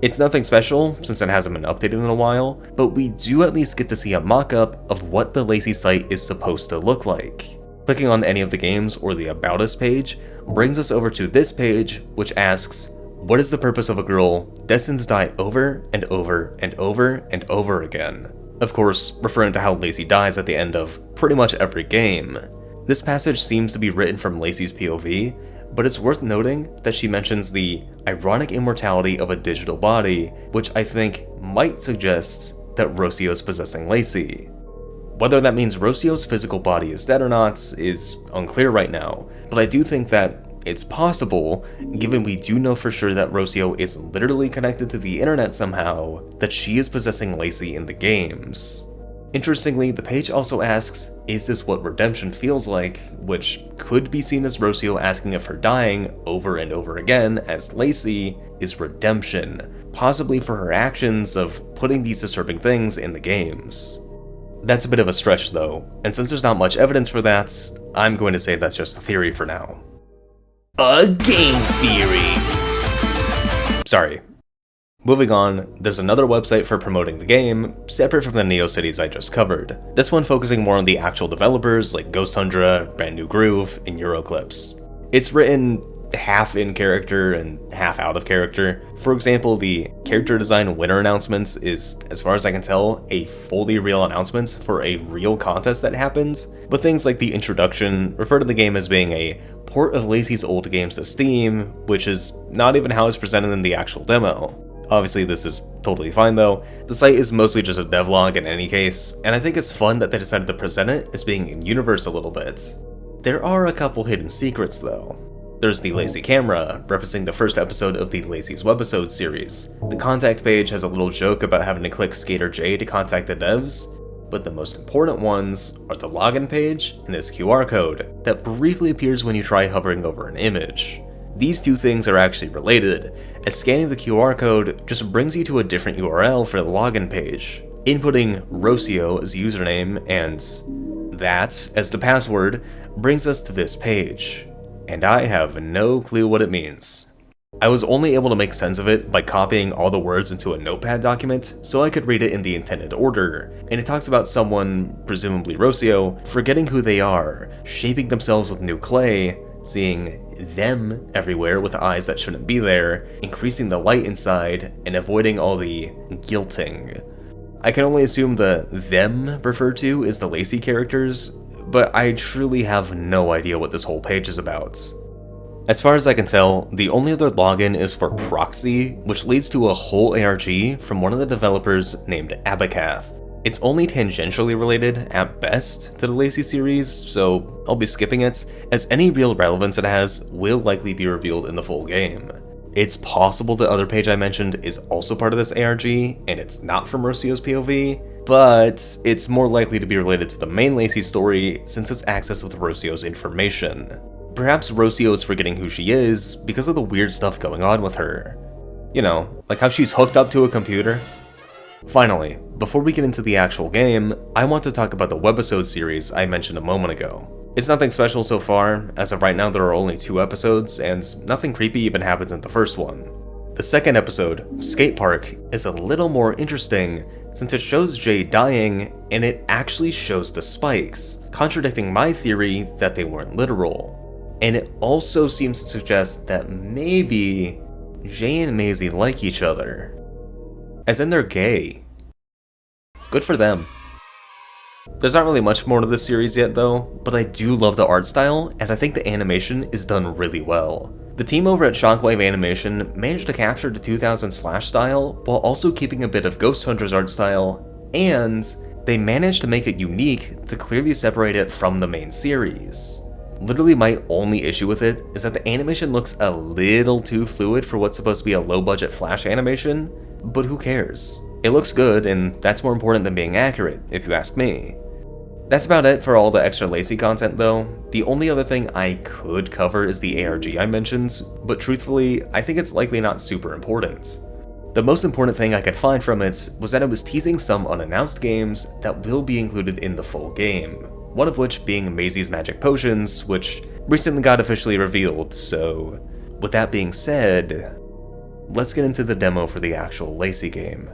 It's nothing special, since it hasn't been updated in a while, but we do at least get to see a mock-up of what the Lacey site is supposed to look like. Clicking on any of the games or the About Us page brings us over to this page, which asks, what is the purpose of a girl destined to die over and over and over and over again? Of course, referring to how Lacey dies at the end of pretty much every game. This passage seems to be written from Lacey's POV, but it's worth noting that she mentions the ironic immortality of a digital body, which I think might suggest that Rocio is possessing Lacey. Whether that means Rocio's physical body is dead or not is unclear right now, but I do think that it's possible, given we do know for sure that Rocio is literally connected to the internet somehow, that she is possessing Lacey in the games. Interestingly, the page also asks, is this what redemption feels like, which could be seen as Rocio asking if her dying over and over again as Lacey is redemption, possibly for her actions of putting these disturbing things in the games. That's a bit of a stretch though, and since there's not much evidence for that, I'm going to say that's just a theory for now. A game theory! Sorry. Moving on, there's another website for promoting the game, separate from the NeoCities I just covered. This one focusing more on the actual developers like Ghost Hunter, Brand New Groove, and Euroclips. It's written half in character and half out of character. For example, the character design winner announcements is, as far as I can tell, a fully real announcement for a real contest that happens, but things like the introduction refer to the game as being a port of Lacey's old games to Steam, which is not even how it's presented in the actual demo. Obviously this is totally fine though, the site is mostly just a devlog in any case, and I think it's fun that they decided to present it as being in-universe a little bit. There are a couple hidden secrets though. There's the Lacey camera, referencing the first episode of the Lacey's Webisode series. The contact page has a little joke about having to click Skater J to contact the devs, but the most important ones are the login page and this QR code that briefly appears when you try hovering over an image. These two things are actually related, as scanning the QR code just brings you to a different URL for the login page. Inputting Rocio as the username and that as the password brings us to this page, and I have no clue what it means. I was only able to make sense of it by copying all the words into a notepad document so I could read it in the intended order, and it talks about someone, presumably Rocio, forgetting who they are, shaping themselves with new clay, seeing them everywhere with eyes that shouldn't be there, increasing the light inside, and avoiding all the guilting. I can only assume the them referred to is the Lacey characters, but I truly have no idea what this whole page is about. As far as I can tell, the only other login is for Proxy, which leads to a whole ARG from one of the developers named Abacath. It's only tangentially related, at best, to the Lacey series, so I'll be skipping it, as any real relevance it has will likely be revealed in the full game. It's possible the other page I mentioned is also part of this ARG, and it's not from Rocio's POV, but it's more likely to be related to the main Lacey story since it's accessed with Rocio's information. Perhaps Rocio is forgetting who she is because of the weird stuff going on with her. You know, like how she's hooked up to a computer. Finally, before we get into the actual game, I want to talk about the webisode series I mentioned a moment ago. It's nothing special so far, as of right now there are only 2 episodes, and nothing creepy even happens in the first one. The second episode, Skate Park, is a little more interesting since it shows Jay dying, and it actually shows the spikes, contradicting my theory that they weren't literal. And it also seems to suggest that maybe Jay and Maisie like each other. As in they're gay. Good for them. There's not really much more to this series yet though, but I do love the art style, and I think the animation is done really well. The team over at Shockwave Animation managed to capture the 2000s Flash style, while also keeping a bit of Ghost Hunter's art style, and they managed to make it unique to clearly separate it from the main series. Literally my only issue with it is that the animation looks a little too fluid for what's supposed to be a low-budget Flash animation, but who cares? It looks good, and that's more important than being accurate, if you ask me. That's about it for all the extra Lacey content though. The only other thing I could cover is the ARG I mentioned, but truthfully, I think it's likely not super important. The most important thing I could find from it was that it was teasing some unannounced games that will be included in the full game, one of which being Maisie's Magic Potions, which recently got officially revealed, so with that being said, let's get into the demo for the actual Lacey game.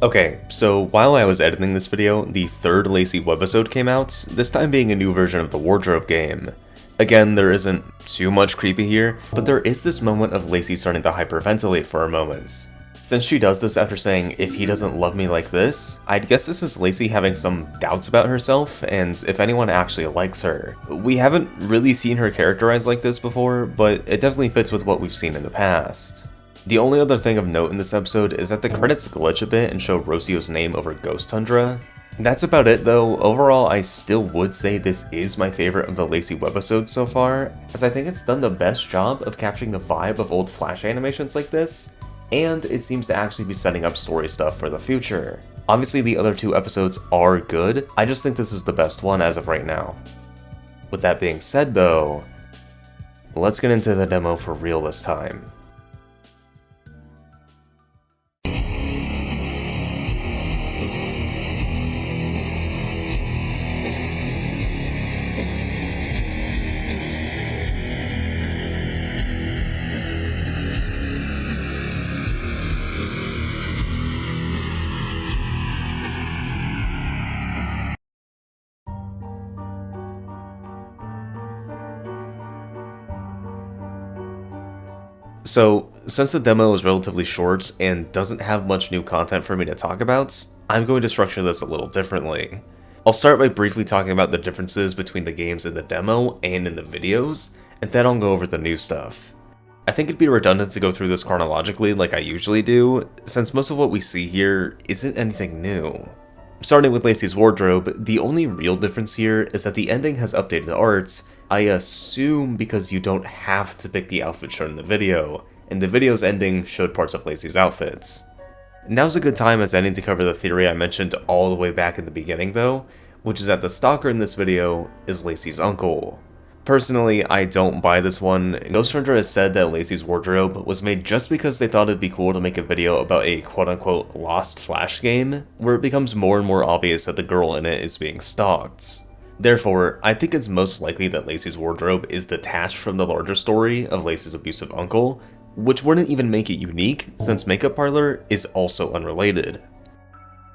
Okay, so while I was editing this video, the third Lacey webisode came out, this time being a new version of the wardrobe game. Again, there isn't too much creepy here, but there is this moment of Lacey starting to hyperventilate for a moment. Since she does this after saying, "If he doesn't love me like this," I'd guess this is Lacey having some doubts about herself, and if anyone actually likes her. We haven't really seen her characterized like this before, but it definitely fits with what we've seen in the past. The only other thing of note in this episode is that the credits glitch a bit and show Rocio's name over Ghost Tundra. That's about it though. Overall, I still would say this is my favorite of the Lacey webisodes so far, as I think it's done the best job of capturing the vibe of old Flash animations like this, and it seems to actually be setting up story stuff for the future. Obviously the other 2 episodes are good, I just think this is the best one as of right now. With that being said though, let's get into the demo for real this time. So, since the demo is relatively short and doesn't have much new content for me to talk about, I'm going to structure this a little differently. I'll start by briefly talking about the differences between the games in the demo and in the videos, and then I'll go over the new stuff. I think it'd be redundant to go through this chronologically like I usually do, since most of what we see here isn't anything new. Starting with Lacey's wardrobe, the only real difference here is that the ending has updated art, I assume because you don't have to pick the outfit shown in the video, and the video's ending showed parts of Lacey's outfits. Now's a good time as any to cover the theory I mentioned all the way back in the beginning though, which is that the stalker in this video is Lacey's uncle. Personally, I don't buy this one. Ghost Hunter has said that Lacey's wardrobe was made just because they thought it'd be cool to make a video about a quote-unquote lost Flash game, where it becomes more and more obvious that the girl in it is being stalked. Therefore, I think it's most likely that Lacey's wardrobe is detached from the larger story of Lacey's abusive uncle, which wouldn't even make it unique since Makeup Parlor is also unrelated.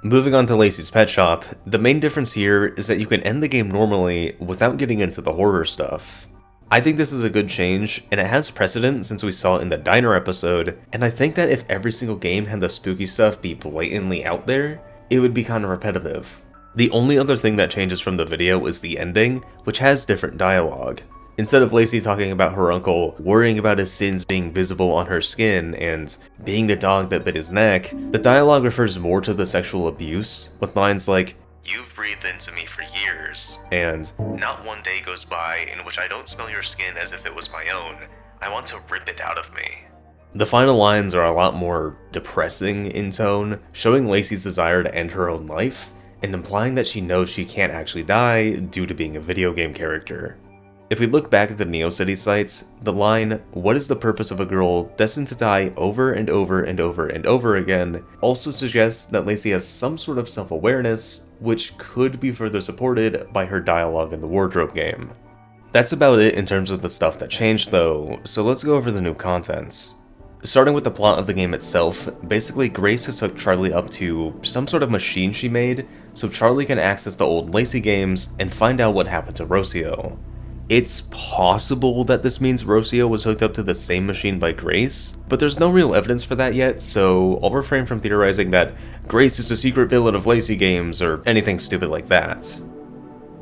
Moving on to Lacey's pet shop, the main difference here is that you can end the game normally without getting into the horror stuff. I think this is a good change, and it has precedent since we saw it in the diner episode, and I think that if every single game had the spooky stuff be blatantly out there, it would be kind of repetitive. The only other thing that changes from the video is the ending, which has different dialogue. Instead of Lacey talking about her uncle worrying about his sins being visible on her skin and being the dog that bit his neck, the dialogue refers more to the sexual abuse, with lines like, "You've breathed into me for years," and "Not one day goes by in which I don't smell your skin as if it was my own. I want to rip it out of me." The final lines are a lot more depressing in tone, showing Lacey's desire to end her own life, and implying that she knows she can't actually die due to being a video game character. If we look back at the NeoCity sites, the line, "What is the purpose of a girl destined to die over and over and over and over again," also suggests that Lacey has some sort of self-awareness, which could be further supported by her dialogue in the wardrobe game. That's about it in terms of the stuff that changed though, so let's go over the new contents. Starting with the plot of the game itself, basically Grace has hooked Charlie up to some sort of machine she made, so Charlie can access the old Lacey Games and find out what happened to Rocio. It's possible that this means Rocio was hooked up to the same machine by Grace, but there's no real evidence for that yet, so I'll refrain from theorizing that Grace is a secret villain of Lacey Games or anything stupid like that.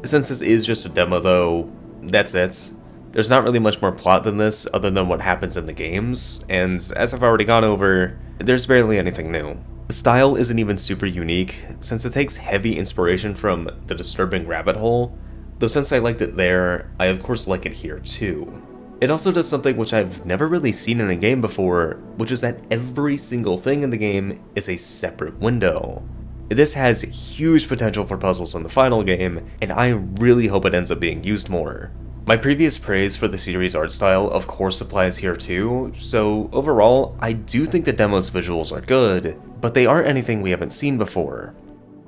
Since this is just a demo though, that's it. There's not really much more plot than this other than what happens in the games, and as I've already gone over, there's barely anything new. The style isn't even super unique, since it takes heavy inspiration from the Disturbing Rabbithole, though since I liked it there, I of course like it here too. It also does something which I've never really seen in a game before, which is that every single thing in the game is a separate window. This has huge potential for puzzles in the final game, and I really hope it ends up being used more. My previous praise for the series' art style of course applies here too, so overall, I do think the demo's visuals are good, but they aren't anything we haven't seen before.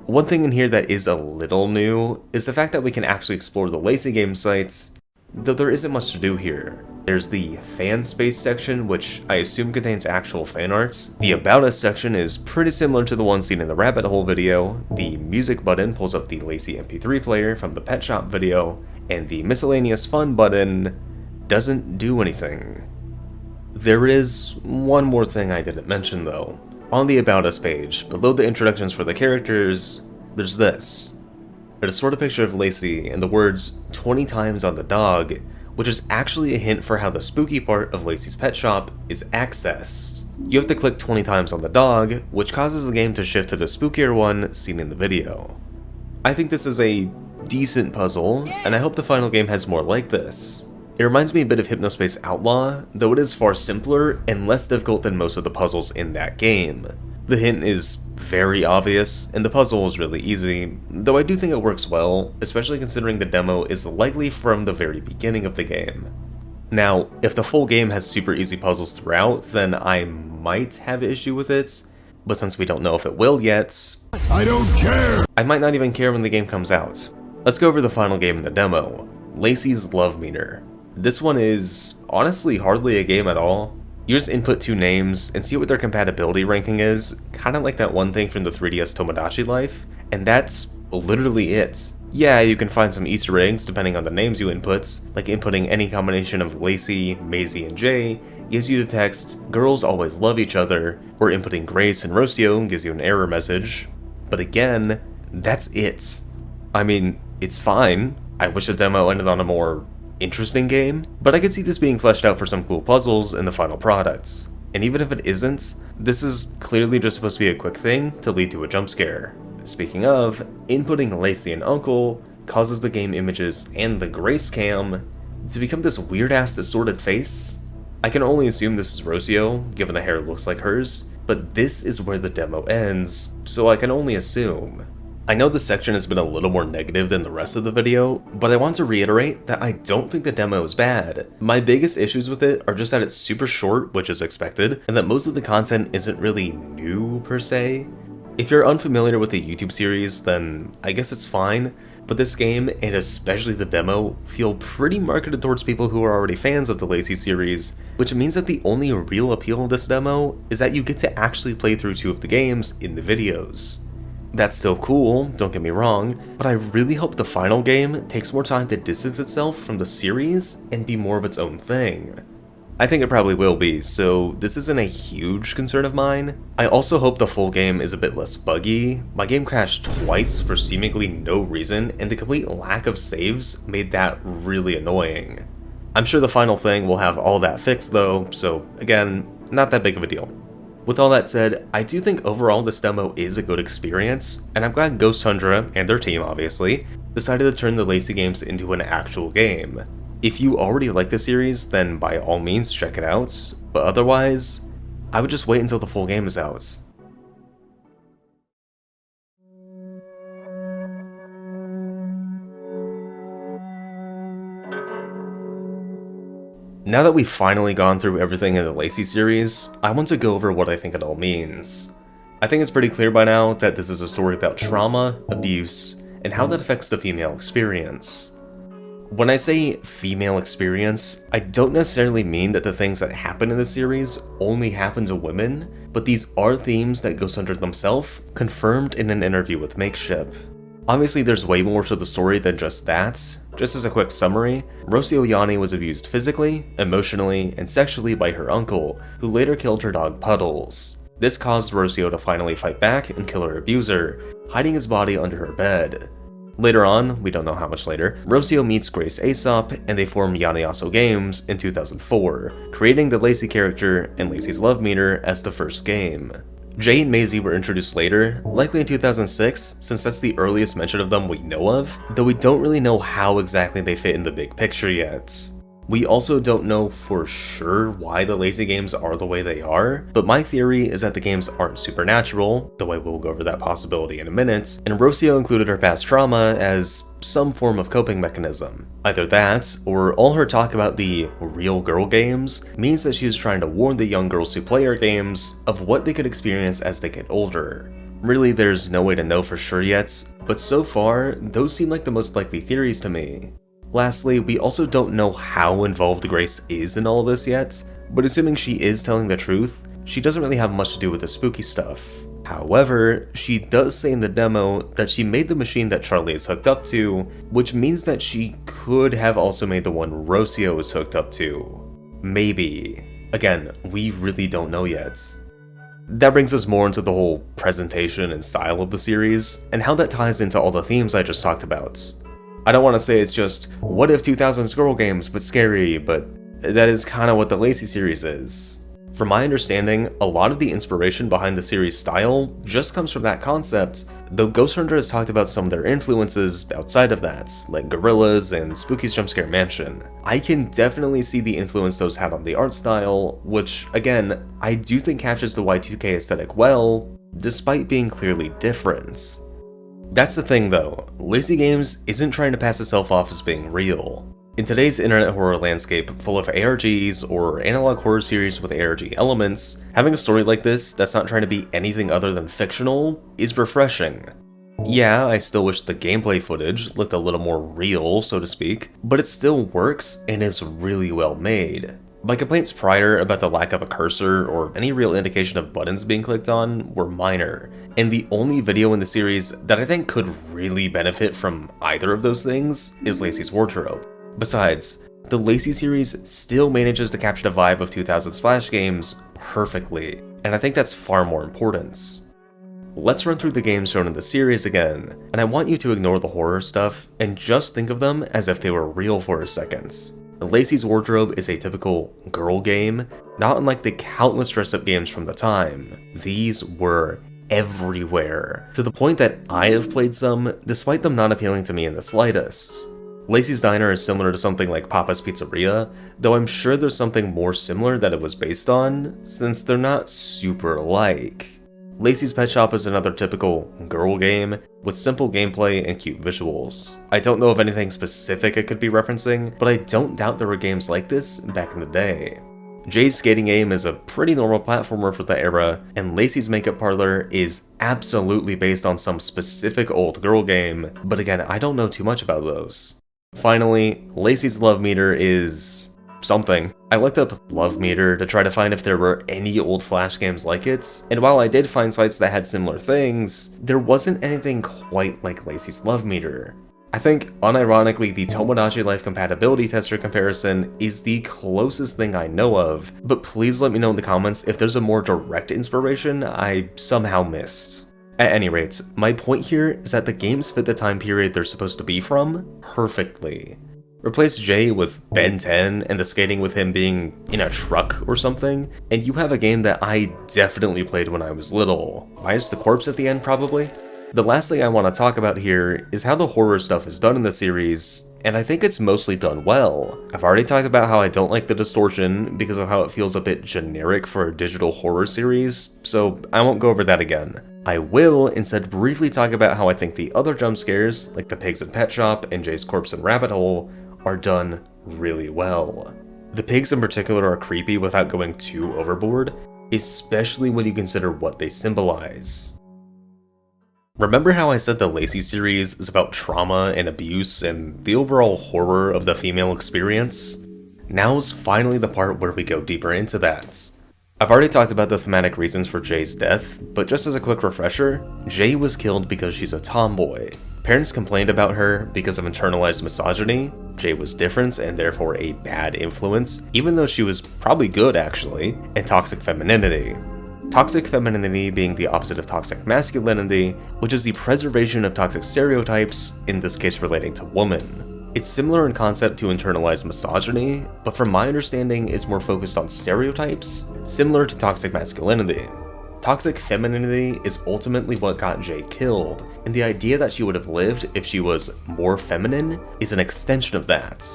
One thing in here that is a little new is the fact that we can actually explore the Lacey Games sites, though there isn't much to do here. There's the fan space section, which I assume contains actual fan arts. The About Us section is pretty similar to the one seen in the Rabbit Hole video. The music button pulls up the Lacey MP3 player from the Petshop video, and the miscellaneous fun button doesn't do anything. There is one more thing I didn't mention though. On the About Us page, below the introductions for the characters, there's this. A distorted picture of Lacey and the words 20 times on the dog, which is actually a hint for how the spooky part of Lacey's pet shop is accessed. You have to click 20 times on the dog, which causes the game to shift to the spookier one seen in the video. I think this is a decent puzzle, and I hope the final game has more like this. It reminds me a bit of Hypnospace Outlaw, though it is far simpler and less difficult than most of the puzzles in that game. The hint is very obvious, and the puzzle is really easy, though I do think it works well, especially considering the demo is likely from the very beginning of the game. Now, if the full game has super easy puzzles throughout, then I might have an issue with it, but since we don't know if it will yet, I don't care! I might not even care when the game comes out. Let's go over the final game in the demo, Lacey's Love Meter. This one is honestly hardly a game at all. You just input two names and see what their compatibility ranking is, kinda like that one thing from the 3DS Tomodachi Life, and that's literally it. Yeah, you can find some Easter eggs depending on the names you input, like inputting any combination of Lacey, Maisie, and Jay gives you the text, "Girls always love each other," or inputting Grace and Rocio gives you an error message. But again, that's it. I mean, it's fine. I wish the demo ended on a more interesting game, but I could see this being fleshed out for some cool puzzles in the final products. And even if it isn't, this is clearly just supposed to be a quick thing to lead to a jump scare. Speaking of, inputting Lacey and Uncle causes the game images and the Grace Cam to become this weird-ass distorted face. I can only assume this is Rocio, given the hair looks like hers, but this is where the demo ends, so I can only assume. I know this section has been a little more negative than the rest of the video, but I want to reiterate that I don't think the demo is bad. My biggest issues with it are just that it's super short, which is expected, and that most of the content isn't really new per se. If you're unfamiliar with the YouTube series, then I guess it's fine, but this game, and especially the demo, feel pretty marketed towards people who are already fans of the Lacey series, which means that the only real appeal of this demo is that you get to actually play through 2 of the games in the videos. That's still cool, don't get me wrong, but I really hope the final game takes more time to distance itself from the series and be more of its own thing. I think it probably will be, so this isn't a huge concern of mine. I also hope the full game is a bit less buggy. My game crashed twice for seemingly no reason, and the complete lack of saves made that really annoying. I'm sure the final thing will have all that fixed though, so again, not that big of a deal. With all that said, I do think overall this demo is a good experience, and I'm glad Ghost Tundra, and their team obviously, decided to turn the Lacey Games into an actual game. If you already like the series, then by all means check it out, but otherwise, I would just wait until the full game is out. Now that we've finally gone through everything in the Lacey series, I want to go over what I think it all means. I think it's pretty clear by now that this is a story about trauma, abuse, and how that affects the female experience. When I say female experience, I don't necessarily mean that the things that happen in the series only happen to women, but these are themes that Ghost Hunter themselves confirmed in an interview with Makeship. Obviously there's way more to the story than just that. Just as a quick summary, Rocio Yanni was abused physically, emotionally, and sexually by her uncle, who later killed her dog Puddles. This caused Rocio to finally fight back and kill her abuser, hiding his body under her bed. Later on, we don't know how much later, Rocio meets Grace Aesop and they form Yanni Games in 2004, creating the Lacey character and Lacey's love meter as the first game. Jay and Maisie were introduced later, likely in 2006, since that's the earliest mention of them we know of, though we don't really know how exactly they fit in the big picture yet. We also don't know for sure why the Lacey Games are the way they are, but my theory is that the games aren't supernatural, though I will go over that possibility in a minute, and Rocio included her past trauma as some form of coping mechanism. Either that, or all her talk about the real girl games means that she is trying to warn the young girls who play her games of what they could experience as they get older. Really, there's no way to know for sure yet, but so far, those seem like the most likely theories to me. Lastly, we also don't know how involved Grace is in all this yet, but assuming she is telling the truth, she doesn't really have much to do with the spooky stuff. However, she does say in the demo that she made the machine that Charlie is hooked up to, which means that she could have also made the one Rocio is hooked up to. Maybe. Again, we really don't know yet. That brings us more into the whole presentation and style of the series, and how that ties into all the themes I just talked about. I don't want to say it's just, what if 2000s girl games but scary, but that is kind of what the Lacey series is. From my understanding, a lot of the inspiration behind the series' style just comes from that concept, though Ghost Hunter has talked about some of their influences outside of that, like Gorillas and Spooky's Jumpscare Mansion. I can definitely see the influence those had on the art style, which, again, I do think captures the Y2K aesthetic well, despite being clearly different. That's the thing though, Lacey Games isn't trying to pass itself off as being real. In today's internet horror landscape full of ARGs or analog horror series with ARG elements, having a story like this that's not trying to be anything other than fictional is refreshing. Yeah, I still wish the gameplay footage looked a little more real, so to speak, but it still works and is really well made. My complaints prior about the lack of a cursor or any real indication of buttons being clicked on were minor, and the only video in the series that I think could really benefit from either of those things is Lacey's wardrobe. Besides, the Lacey series still manages to capture the vibe of 2000s Flashgames perfectly, and I think that's far more important. Let's run through the games shown in the series again, and I want you to ignore the horror stuff and just think of them as if they were real for a second. Lacey's Wardrobe is a typical girl game, not unlike the countless dress-up games from the time. These were everywhere, to the point that I have played some, despite them not appealing to me in the slightest. Lacey's Diner is similar to something like Papa's Pizzeria, though I'm sure there's something more similar that it was based on, since they're not super alike. Lacey's Pet Shop is another typical girl game, with simple gameplay and cute visuals. I don't know of anything specific it could be referencing, but I don't doubt there were games like this back in the day. Jay's Skating Game is a pretty normal platformer for the era, and Lacey's Makeup Parlor is absolutely based on some specific old girl game, but again, I don't know too much about those. Finally, Lacey's Love Meter is something. I looked up Love Meter to try to find if there were any old Flash games like it, and while I did find sites that had similar things, there wasn't anything quite like Lacey's Love Meter. I think, unironically, the Tomodachi Life Compatibility Tester comparison is the closest thing I know of, but please let me know in the comments if there's a more direct inspiration I somehow missed. At any rate, my point here is that the games fit the time period they're supposed to be from perfectly. Replace Jay with Ben 10 and the skating with him being in a truck or something, and you have a game that I definitely played when I was little. Minus the corpse at the end, probably? The last thing I want to talk about here is how the horror stuff is done in the series, and I think it's mostly done well. I've already talked about how I don't like the distortion because of how it feels a bit generic for a digital horror series, so I won't go over that again. I will instead briefly talk about how I think the other jump scares, like the pigs in Pet Shop and Jay's corpse in Rabbit Hole, are done really well. The pigs in particular are creepy without going too overboard, especially when you consider what they symbolize. Remember how I said the Lacey series is about trauma and abuse and the overall horror of the female experience? Now's finally the part where we go deeper into that. I've already talked about the thematic reasons for Jay's death, but just as a quick refresher, Jay was killed because she's a tomboy. Parents complained about her because of internalized misogyny. Jay was different and therefore a bad influence, even though she was probably good actually, and toxic femininity. Toxic femininity being the opposite of toxic masculinity, which is the preservation of toxic stereotypes, in this case relating to women. It's similar in concept to internalized misogyny, but from my understanding is more focused on stereotypes, similar to toxic masculinity. Toxic femininity is ultimately what got Jay killed, and the idea that she would have lived if she was more feminine is an extension of that.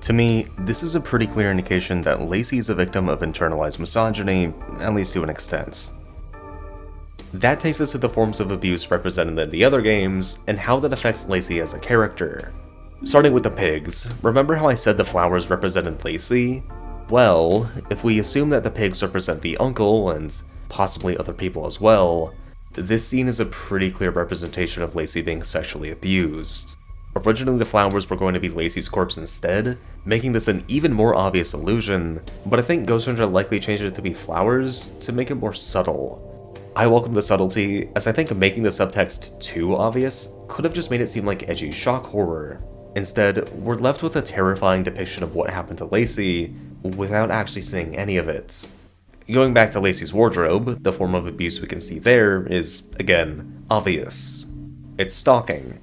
To me, this is a pretty clear indication that Lacey is a victim of internalized misogyny, at least to an extent. That takes us to the forms of abuse represented in the other games, and how that affects Lacey as a character. Starting with the pigs, remember how I said the flowers represented Lacey? Well, if we assume that the pigs represent the uncle, and possibly other people as well, this scene is a pretty clear representation of Lacey being sexually abused. Originally the flowers were going to be Lacey's corpse instead, making this an even more obvious illusion, but I think Ghost Hunter likely changed it to be flowers to make it more subtle. I welcome the subtlety, as I think making the subtext too obvious could have just made it seem like edgy shock horror. Instead, we're left with a terrifying depiction of what happened to Lacey, without actually seeing any of it. Going back to Lacey's wardrobe, the form of abuse we can see there is, again, obvious. It's stalking.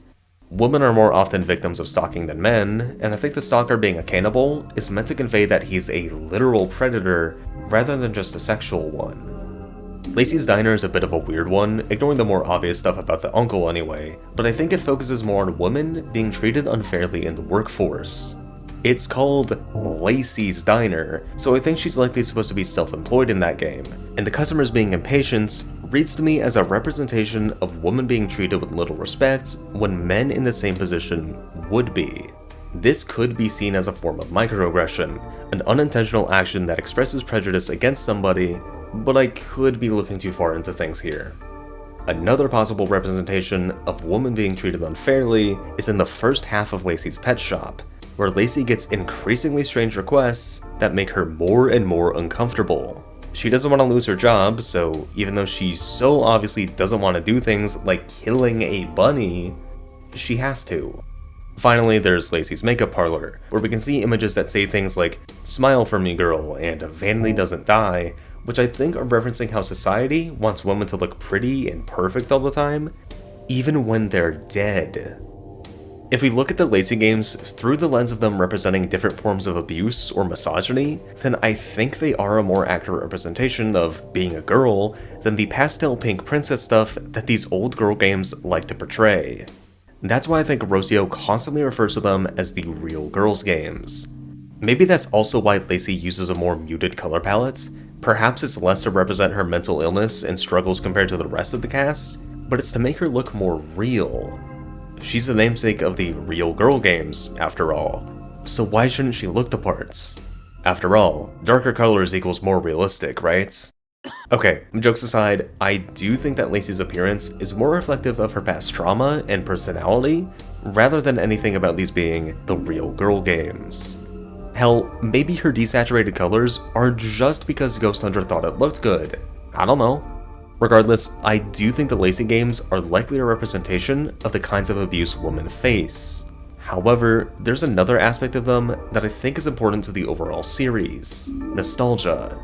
Women are more often victims of stalking than men, and I think the stalker being a cannibal is meant to convey that he's a literal predator rather than just a sexual one. Lacey's Diner is a bit of a weird one, ignoring the more obvious stuff about the uncle anyway, but I think it focuses more on women being treated unfairly in the workforce. It's called Lacey's Diner, so I think she's likely supposed to be self-employed in that game, and the customers being impatient reads to me as a representation of women being treated with little respect when men in the same position would be. This could be seen as a form of microaggression, an unintentional action that expresses prejudice against somebody, but I could be looking too far into things here. Another possible representation of women being treated unfairly is in the first half of Lacey's Pet Shop, where Lacey gets increasingly strange requests that make her more and more uncomfortable. She doesn't want to lose her job, so even though she so obviously doesn't want to do things like killing a bunny, she has to. Finally, there's Lacey's Makeup Parlor, where we can see images that say things like, "Smile for me, girl," and "Vanity doesn't die," which I think are referencing how society wants women to look pretty and perfect all the time, even when they're dead. If we look at the Lacey Games through the lens of them representing different forms of abuse or misogyny, then I think they are a more accurate representation of being a girl than the pastel pink princess stuff that these old girl games like to portray. That's why I think Rocio constantly refers to them as the real girls games. Maybe that's also why Lacey uses a more muted color palette. Perhaps it's less to represent her mental illness and struggles compared to the rest of the cast, but it's to make her look more real. She's the namesake of the real girl games, after all, so why shouldn't she look the parts? After all, darker colors equals more realistic, right? Okay, jokes aside, I do think that Lacey's appearance is more reflective of her past trauma and personality, rather than anything about these being the real girl games. Hell, maybe her desaturated colors are just because Ghost Hunter thought it looked good. I don't know. Regardless, I do think the Lacey Games are likely a representation of the kinds of abuse women face. However, there's another aspect of them that I think is important to the overall series: nostalgia.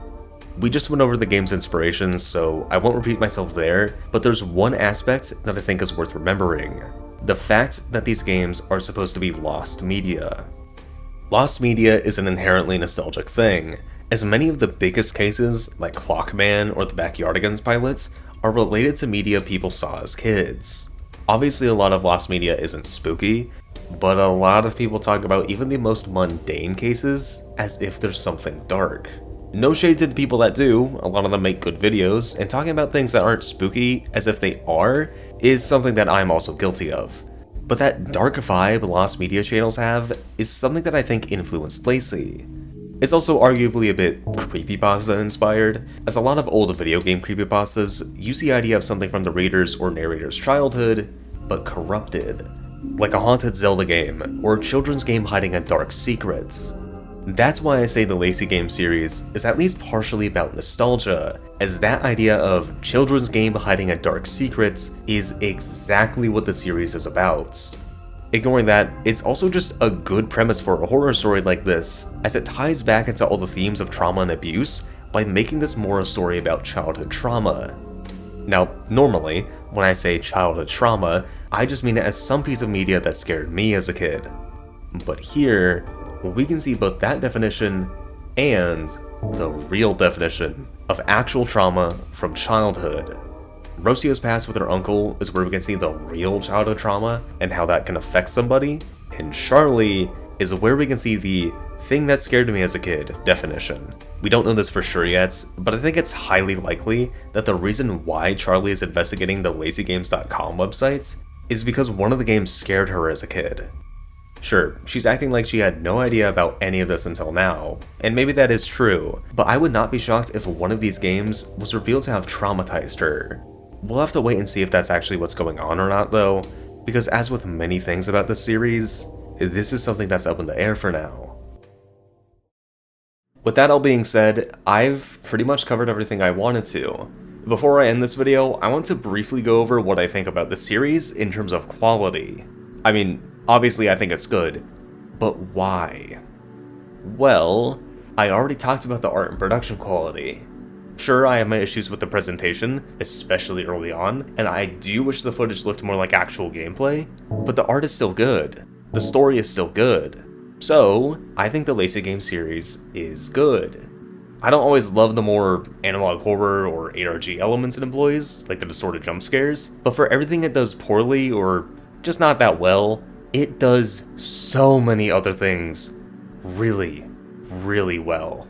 We just went over the game's inspirations, so I won't repeat myself there, but there's one aspect that I think is worth remembering: the fact that these games are supposed to be lost media. Lost media is an inherently nostalgic thing, as many of the biggest cases, like Clockman or the Backyardigans pilots, are related to media people saw as kids. Obviously a lot of lost media isn't spooky, but a lot of people talk about even the most mundane cases as if there's something dark. No shade to the people that do, a lot of them make good videos, and talking about things that aren't spooky as if they are is something that I'm also guilty of. But that dark vibe lost media channels have is something that I think influenced Lacey. It's also arguably a bit creepypasta inspired, as a lot of old video game creepypastas use the idea of something from the reader's or narrator's childhood, but corrupted. Like a haunted Zelda game, or a children's game hiding a dark secret. That's why I say the Lacey Game series is at least partially about nostalgia, as that idea of children's game hiding a dark secret is exactly what the series is about. Ignoring that, it's also just a good premise for a horror story like this, as it ties back into all the themes of trauma and abuse by making this more a story about childhood trauma. Now, normally, when I say childhood trauma, I just mean it as some piece of media that scared me as a kid. But here, we can see both that definition and the real definition of actual trauma from childhood. Rocio's past with her uncle is where we can see the real childhood trauma and how that can affect somebody, and Charlie is where we can see the thing that scared me as a kid definition. We don't know this for sure yet, but I think it's highly likely that the reason why Charlie is investigating the LaceyGames.com websites is because one of the games scared her as a kid. Sure, she's acting like she had no idea about any of this until now, and maybe that is true, but I would not be shocked if one of these games was revealed to have traumatized her. We'll have to wait and see if that's actually what's going on or not though, because as with many things about this series, this is something that's up in the air for now. With that all being said, I've pretty much covered everything I wanted to. Before I end this video, I want to briefly go over what I think about the series in terms of quality. I mean, obviously I think it's good, but why? Well, I already talked about the art and production quality. Sure, I have my issues with the presentation, especially early on, and I do wish the footage looked more like actual gameplay, but the art is still good. The story is still good. So, I think the Lacey Games series is good. I don't always love the more analog horror or ARG elements it employs, like the distorted jump scares, but for everything it does poorly or just not that well, it does so many other things really, really well.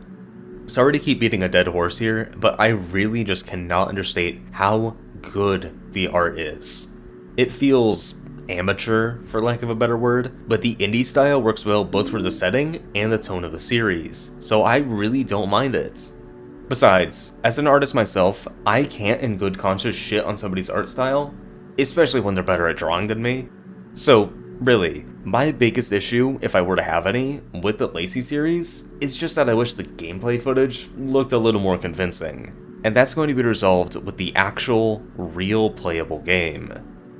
Sorry to keep beating a dead horse here, but I really just cannot understate how good the art is. It feels amateur, for lack of a better word, but the indie style works well both for the setting and the tone of the series, so I really don't mind it. Besides, as an artist myself, I can't in good conscience shit on somebody's art style, especially when they're better at drawing than me. So, really, my biggest issue, if I were to have any, with the Lacey series is just that I wish the gameplay footage looked a little more convincing. And that's going to be resolved with the actual, real playable game.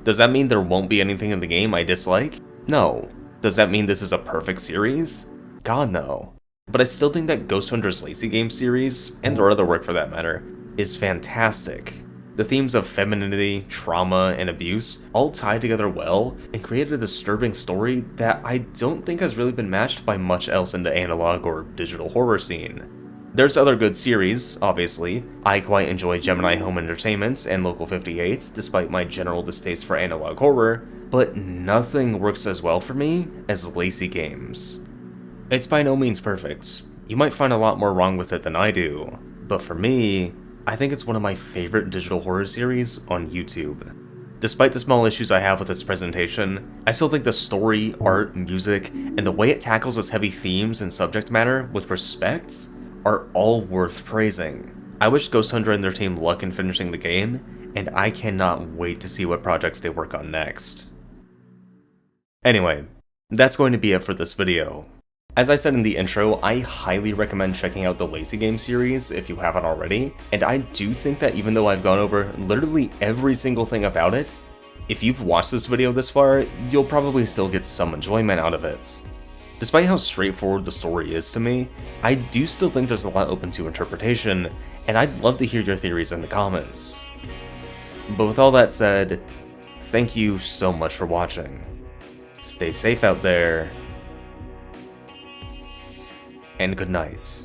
Does that mean there won't be anything in the game I dislike? No. Does that mean this is a perfect series? God no. But I still think that Ghost Hunter's Lacey Games series, and their other work for that matter, is fantastic. The themes of femininity, trauma, and abuse all tie together well and create a disturbing story that I don't think has really been matched by much else in the analog or digital horror scene. There's other good series, obviously. I quite enjoy Gemini Home Entertainment and Local 58, despite my general distaste for analog horror, but nothing works as well for me as Lacey Games. It's by no means perfect. You might find a lot more wrong with it than I do, but for me, I think it's one of my favorite digital horror series on YouTube. Despite the small issues I have with its presentation, I still think the story, art, music, and the way it tackles its heavy themes and subject matter with respect are all worth praising. I wish Ghost Hunter and their team luck in finishing the game, and I cannot wait to see what projects they work on next. Anyway, that's going to be it for this video. As I said in the intro, I highly recommend checking out the Lacey Games series if you haven't already, and I do think that even though I've gone over literally every single thing about it, if you've watched this video this far, you'll probably still get some enjoyment out of it. Despite how straightforward the story is to me, I do still think there's a lot open to interpretation, and I'd love to hear your theories in the comments. But with all that said, thank you so much for watching. Stay safe out there, and good night.